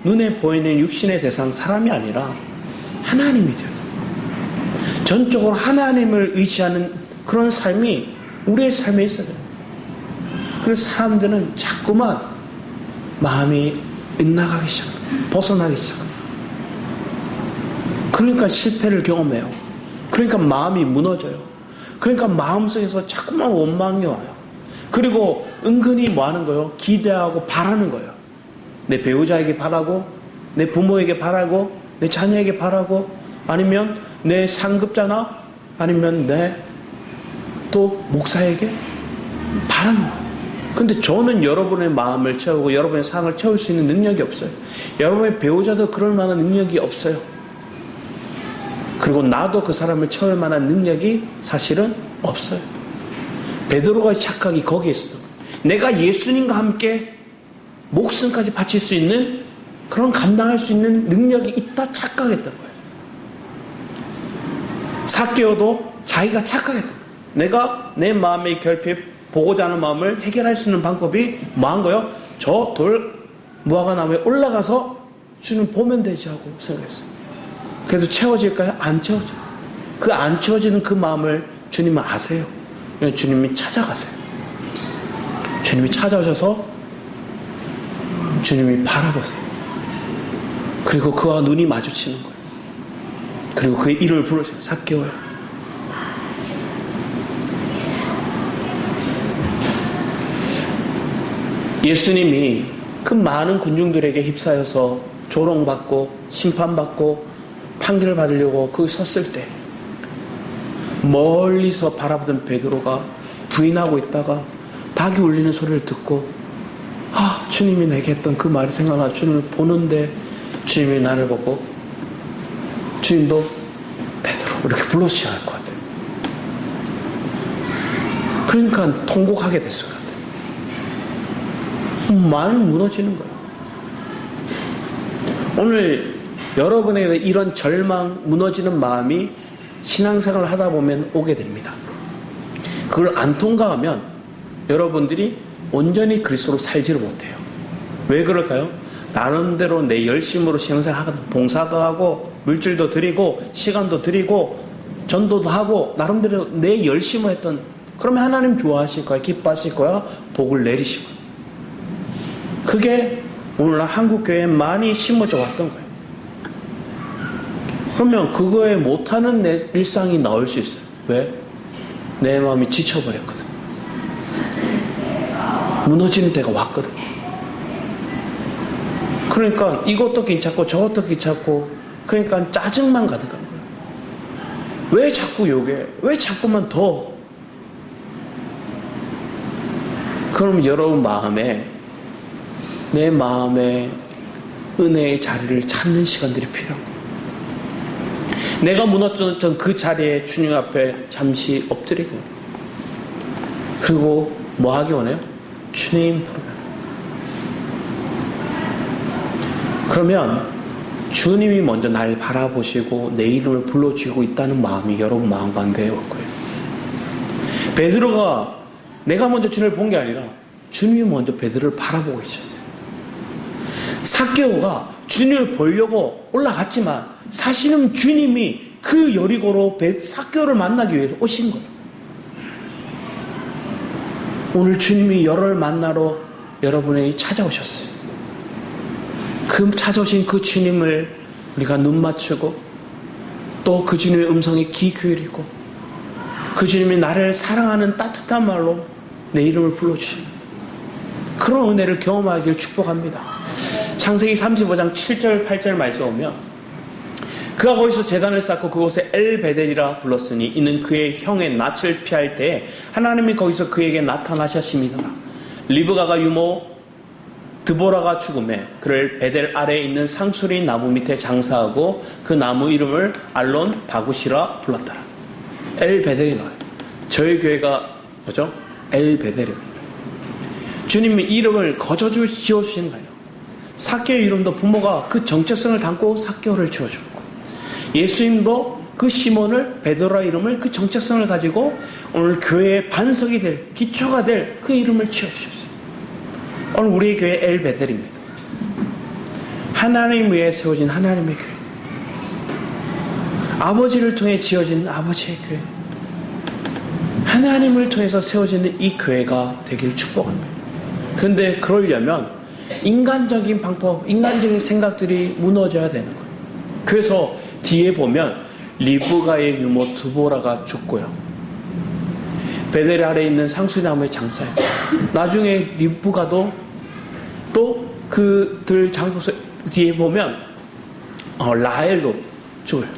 눈에 보이는 육신의 대상, 사람이 아니라 하나님이 되어야 돼요. 전적으로 하나님을 의지하는 그런 삶이 우리의 삶에 있어야 돼요. 그래서 사람들은 자꾸만 마음이 빗나가기 시작합니다. 벗어나기 시작합니다. 그러니까 실패를 경험해요. 그러니까 마음이 무너져요. 그러니까 마음속에서 자꾸만 원망이 와요. 그리고 은근히 뭐 하는 거예요? 기대하고 바라는 거예요. 내 배우자에게 바라고, 내 부모에게 바라고, 내 자녀에게 바라고, 아니면 내 상급자나, 아니면 내 또 목사에게 바라는 거예요. 근데 저는 여러분의 마음을 채우고 여러분의 상을 채울 수 있는 능력이 없어요. 여러분의 배우자도 그럴 만한 능력이 없어요. 그리고 나도 그 사람을 채울 만한 능력이 사실은 없어요. 베드로가의 착각이 거기에 있었던 거예요. 내가 예수님과 함께 목숨까지 바칠 수 있는 그런 감당할 수 있는 능력이 있다 착각했던 거예요. 삭개오도 자기가 착각했던 거예요. 내가 내 마음의 결핍, 보고자 하는 마음을 해결할 수 있는 방법이 뭐한 거예요? 저 돌 무화과나무에 올라가서 주님 보면 되지 하고 생각했어요. 그래도 채워질까요? 안 채워져요. 그 안 채워지는 그 마음을 주님은 아세요. 주님이 찾아가세요. 주님이 찾아오셔서 주님이 바라보세요. 그리고 그와 눈이 마주치는 거예요. 그리고 그의 이름을 부르세요. 삭개오야. 예수님이 그 많은 군중들에게 휩싸여서 조롱받고 심판받고 판결을 받으려고 거기 섰을 때 멀리서 바라보던 베드로가 부인하고 있다가 닭이 울리는 소리를 듣고 주님이 내게 했던 그 말이 생각나. 주님을 보는데 주님이 나를 보고 주님도 베드로 이렇게 불러주셔야 할 것 같아요. 그러니까 통곡하게 됐어요. 마음이 무너지는 거예요. 오늘 여러분에게 이런 절망, 무너지는 마음이 신앙생활을 하다 보면 오게 됩니다. 그걸 안 통과하면 여러분들이 온전히 그리스도로 살지를 못해요. 왜 그럴까요? 나름대로 내 열심으로 신앙생활 하거든. 봉사도 하고 물질도 드리고 시간도 드리고 전도도 하고 나름대로 내 열심을 했던, 그러면 하나님 좋아하실 거야. 기뻐하실 거야. 복을 내리실 거야. 그게 오늘날 한국교회에 많이 심어져 왔던 거예요. 그러면 그거에 못하는 내 일상이 나올 수 있어요. 왜? 내 마음이 지쳐버렸거든. 무너지는 때가 왔거든. 그러니까 이것도 괜찮고 저것도 괜찮고, 그러니까 짜증만 가득한 거예요. 왜 자꾸 요게? 왜 자꾸만 더? 그럼 여러분 마음에, 내 마음에 은혜의 자리를 찾는 시간들이 필요한 거예요. 내가 무너졌던 그 자리에 주님 앞에 잠시 엎드리고, 그리고 뭐 하기 원해요? 주님 부르게. 그러면 주님이 먼저 날 바라보시고 내 이름을 불러주고 있다는 마음이 여러분 마음 가운데 올 거예요. 베드로가 내가 먼저 주님을 본 게 아니라 주님이 먼저 베드로를 바라보고 계셨어요. 삭개오가 주님을 보려고 올라갔지만 사실은 주님이 그 여리고로 삭개오를 만나기 위해서 오신 거예요. 오늘 주님이 여러를 만나러 여러분에게 찾아오셨어요. 그 찾아오신 그 주님을 우리가 눈 맞추고 또 그 주님의 음성에 귀 기울이고 그 주님이 나를 사랑하는 따뜻한 말로 내 이름을 불러주시는 그런 은혜를 경험하기를 축복합니다. 창세기 35장 7절 8절 말씀 보면 그가 거기서 제단을 쌓고 그곳에 엘베델이라 불렀으니 이는 그의 형의 낯을 피할 때에 하나님이 거기서 그에게 나타나셨습니다. 리브가가 유모 드보라가 죽음에 그를 베델 아래에 있는 상수리 나무 밑에 장사하고 그 나무 이름을 알론 바구시라 불렀더라. 엘베델이 나와요. 저희 교회가 뭐죠? 엘베델입니다. 주님이 이름을 거저주 지어주신 거예요. 삭개오 이름도 부모가 그 정체성을 담고 삭개오를 지어줬고, 예수님도 그 시몬을, 베드로라 이름을, 그 정체성을 가지고 오늘 교회의 반석이 될, 기초가 될 그 이름을 지어주셨어요. 오늘 우리의 교회 엘베델입니다. 하나님 위에 세워진 하나님의 교회, 아버지를 통해 지어진 아버지의 교회, 하나님을 통해서 세워지는 이 교회가 되기를 축복합니다. 그런데 그러려면 인간적인 방법, 인간적인 생각들이 무너져야 되는 거예요. 그래서 뒤에 보면 리브가의 유모 드보라가 죽고요, 베델 아래에 있는 상수나무의 장사예요. 나중에 리브가도 또 그들 장소 뒤에 보면 라헬도 죽어요.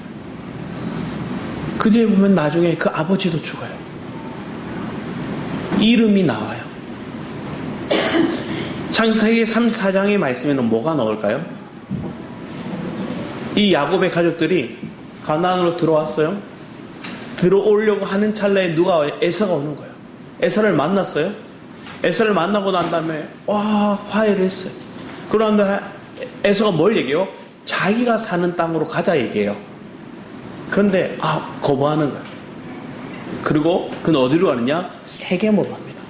그 뒤에 보면 나중에 그 아버지도 죽어요. 이름이 나와요. 창세기 34장의 말씀에는 뭐가 나올까요? 이 야곱의 가족들이 가나안으로 들어왔어요. 들어오려고 하는 찰나에 누가 와요? 에서가 오는 거예요. 에서를 만났어요. 에서를 만나고 난 다음에 화해를 했어요. 그런데 에서가 뭘 얘기해요? 자기가 사는 땅으로 가자 얘기해요. 그런데 거부하는 거예요. 그리고 그는 어디로 가느냐? 세겜으로 갑니다.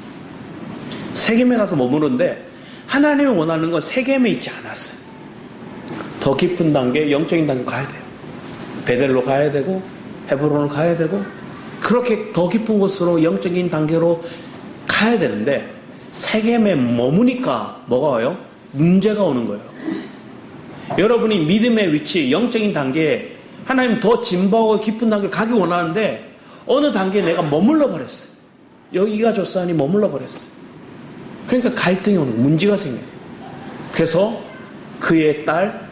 세겜에 가서 머무르는데 하나님이 원하는 건 세겜에 있지 않았어요. 더 깊은 단계, 영적인 단계 가야 돼요. 베델로 가야 되고 헤브론으로 가야 되고 그렇게 더 깊은 곳으로 영적인 단계로 가야 되는데 세겜에 머무니까 뭐가 와요? 문제가 오는 거예요. 여러분이 믿음의 위치, 영적인 단계에 하나님 더 진보하고 깊은 단계로 가기 원하는데 어느 단계에 내가 머물러 버렸어요. 여기가 좋사니 머물러 버렸어요. 그러니까 갈등이 오는, 문제가 생겨요. 그래서 그의 딸,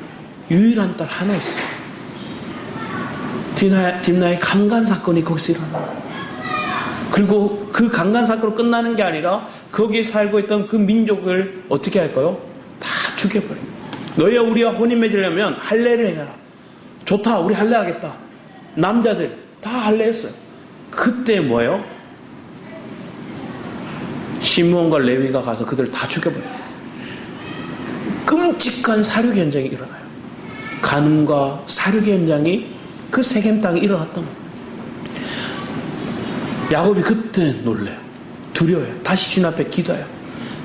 유일한 딸 하나 있어요. 딥나의 강간 사건이 거기서 일어나는 거예요. 그리고 그 강간 사건으로 끝나는 게 아니라 거기에 살고 있던 그 민족을 어떻게 할까요? 다 죽여버려요. 너희와 우리와 혼인 맺으려면 할례를 해라. 좋다, 우리 할례 하겠다. 남자들 다 할례했어요. 그때 뭐예요? 시므온과 레위가 가서 그들 다 죽여버려요. 끔찍한 사륙 현장이 일어나요. 간음과 사륙 현장이 그 세겜 땅에 일어났던 거예요. 야곱이 그때 놀래요. 두려워요. 다시 주님 앞에 기도해요.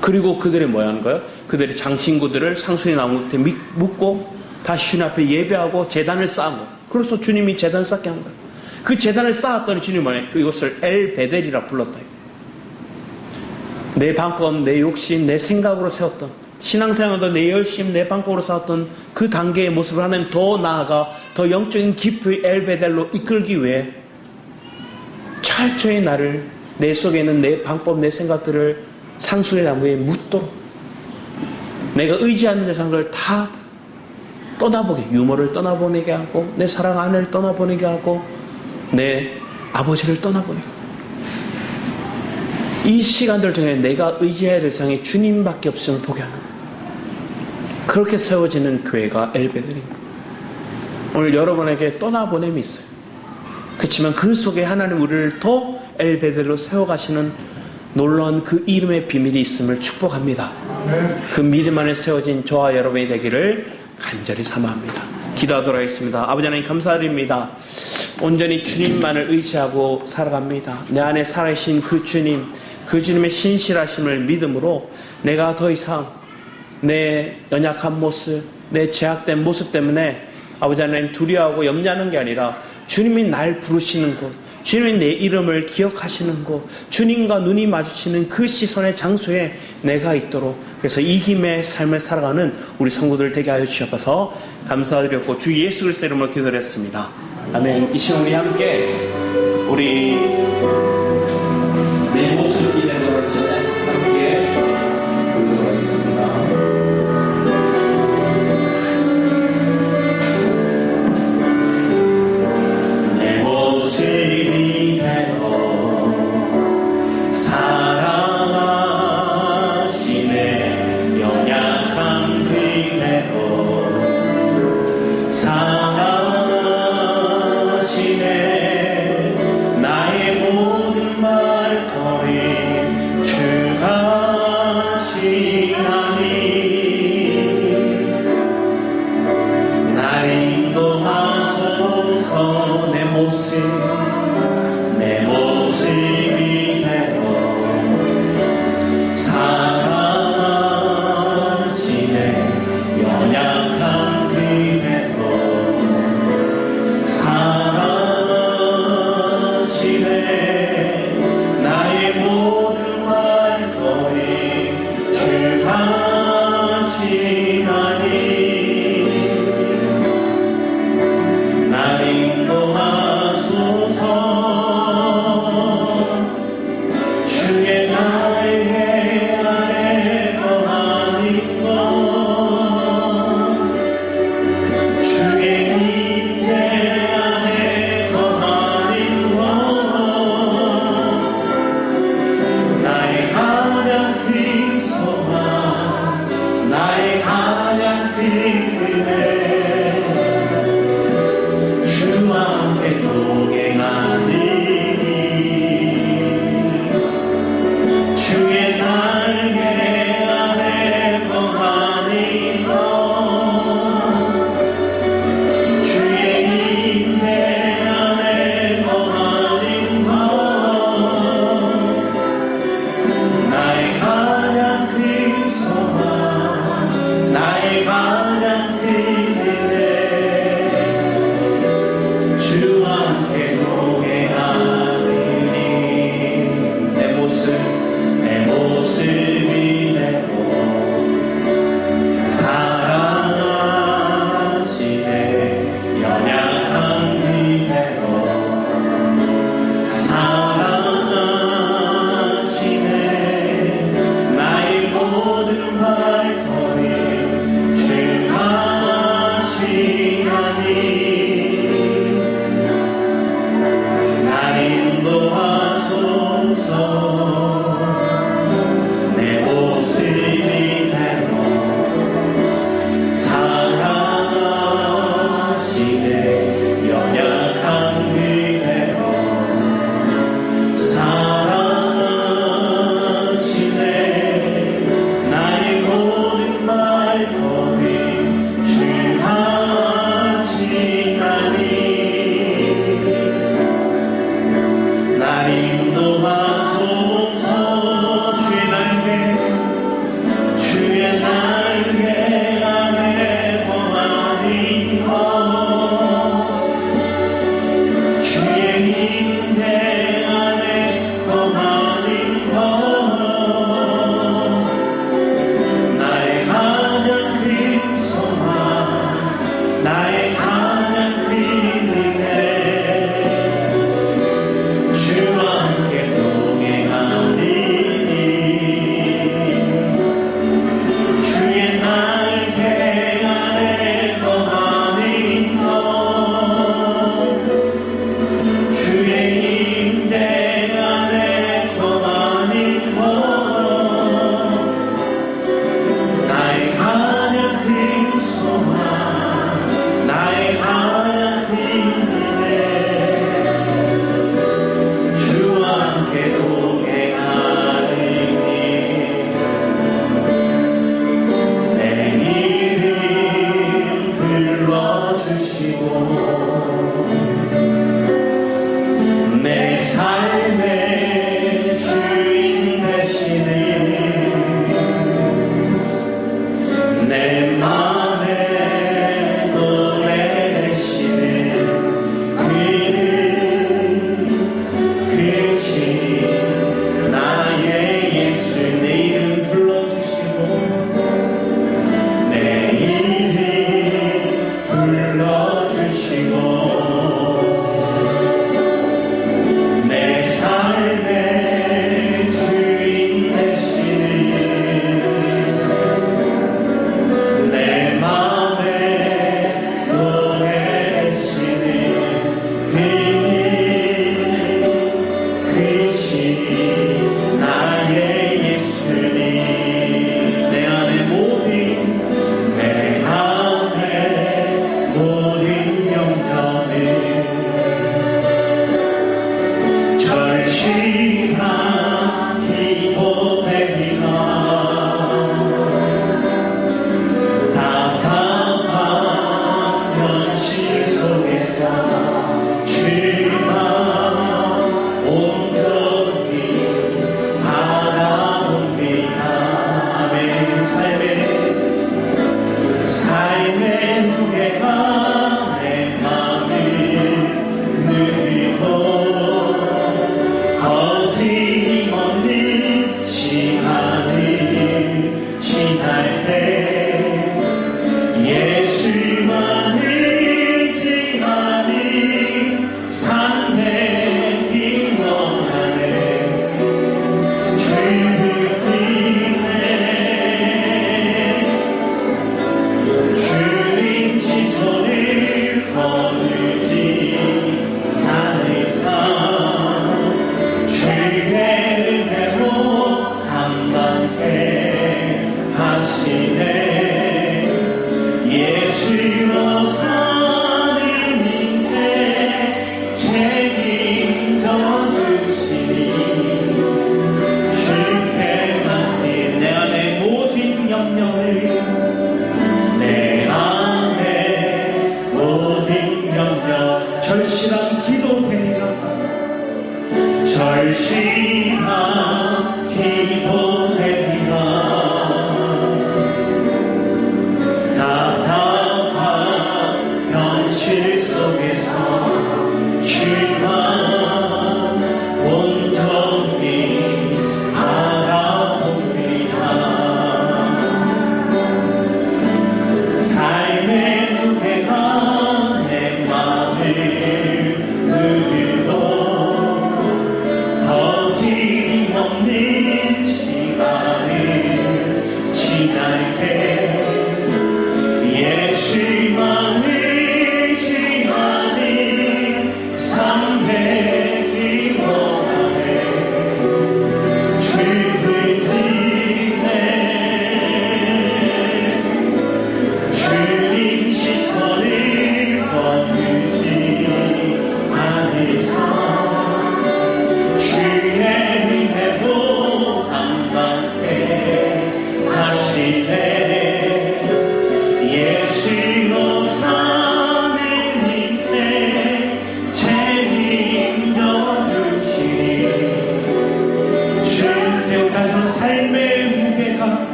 그리고 그들이 뭐 하는 거예요? 그들이 장신구들을 상수리 나무 밑에 묶고 다시 주님 앞에 예배하고 제단을 쌓고, 그래서 주님이 제단을 쌓게 한 거예요. 그 제단을 쌓았더니 주님이 뭐예요? 이것을 엘베델이라 불렀다. 내 방법, 내 욕심, 내 생각으로 세웠던, 신앙생활도 내 열심, 내 방법으로 쌓았던 그 단계의 모습을 하나님 더 나아가 더 영적인 깊이 엘베델로 이끌기 위해 철저히 나를, 내 속에 있는 내 방법, 내 생각들을 상수리 나무에 묻도록, 내가 의지하는 대상을 다 떠나보게, 유머를 떠나보내게 하고, 내 사랑 아내를 떠나보내게 하고, 내 아버지를 떠나보내게 하고, 이 시간들 중에 내가 의지해야 될 상이 주님밖에 없음을 보게 하는 거예요. 그렇게 세워지는 교회가 엘베델입니다. 오늘 여러분에게 떠나보냄이 있어요. 그렇지만 그 속에 하나님 우리를 더 엘베델로 세워가시는 놀라운 그 이름의 비밀이 있음을 축복합니다. 그 믿음 안에 세워진 저와 여러분이 되기를 간절히 사모합니다. 기도하도록 하겠습니다. 아버지 하나님 감사드립니다. 온전히 주님만을 의지하고 살아갑니다. 내 안에 살아계신 그 주님, 그 주님의 신실하심을 믿음으로 내가 더 이상 내 연약한 모습, 내 제약된 모습 때문에 아버지 하나님 두려워하고 염려하는 게 아니라 주님이 날 부르시는 곳, 주님이 내 이름을 기억하시는 곳, 주님과 눈이 마주치는 그 시선의 장소에 내가 있도록, 그래서 이김의 삶을 살아가는 우리 성도들 되게 하여 주셔서 감사드렸고 주 예수 그리스도 이름으로 기도드렸습니다. 아멘. 이 시간 우리 함께 우리 내 모습이 된 것을 함께 부르도록 하겠습니다. 사랑하시네 나의 주의 날개 아래 거하는 것 주의 밑에 안에 거하는 것 나의 가장 큰 소망 나의 가장 큰 은혜 주와 함께 동행하는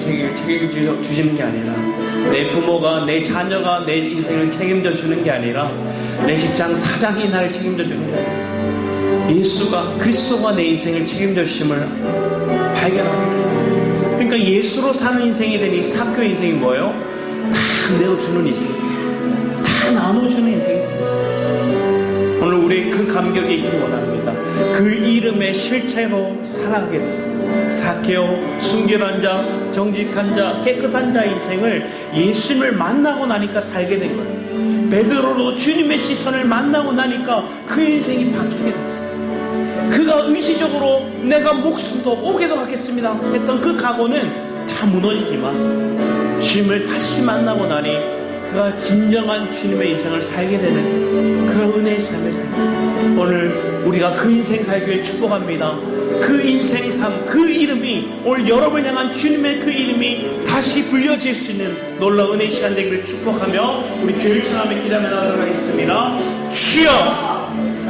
인생을 책임져 주시는 게 아니라, 내 부모가, 내 자녀가 내 인생을 책임져 주는 게 아니라, 내 직장 사장이 나를 책임져 주는 게 아니라, 예수가, 그리스도가 내 인생을 책임져 주심을 발견합니다. 그러니까 예수로 사는 인생이 되니 사교 인생이 뭐예요? 다 내어주는 인생이에요. 다 나눠주는 인생이에요. 오늘 우리 그 감격이 있기 원합니다. 그 이름의 실체로 살아가게 됐습니다. 사케오, 순결한 자, 정직한 자, 깨끗한 자 인생을 예수님을 만나고 나니까 살게 된 거예요. 베드로도 주님의 시선을 만나고 나니까 그 인생이 바뀌게 됐어요. 그가 의지적으로 내가 목숨도 오게도 갖겠습니다 했던 그 각오는 다 무너지지만, 주님을 다시 만나고 나니 그가 진정한 주님의 인생을 살게 되는 그런 은혜의 삶을 살아요. 오늘 우리가 그 인생 살기를 축복합니다. 그 인생 삶, 그 이름이, 오늘 여러분을 향한 주님의 그 이름이 다시 불려질 수 있는 놀라운 은혜의 시간 되기를 축복하며 우리 주일 찬양에 기도하며 나가도록 하겠습니다. 주여!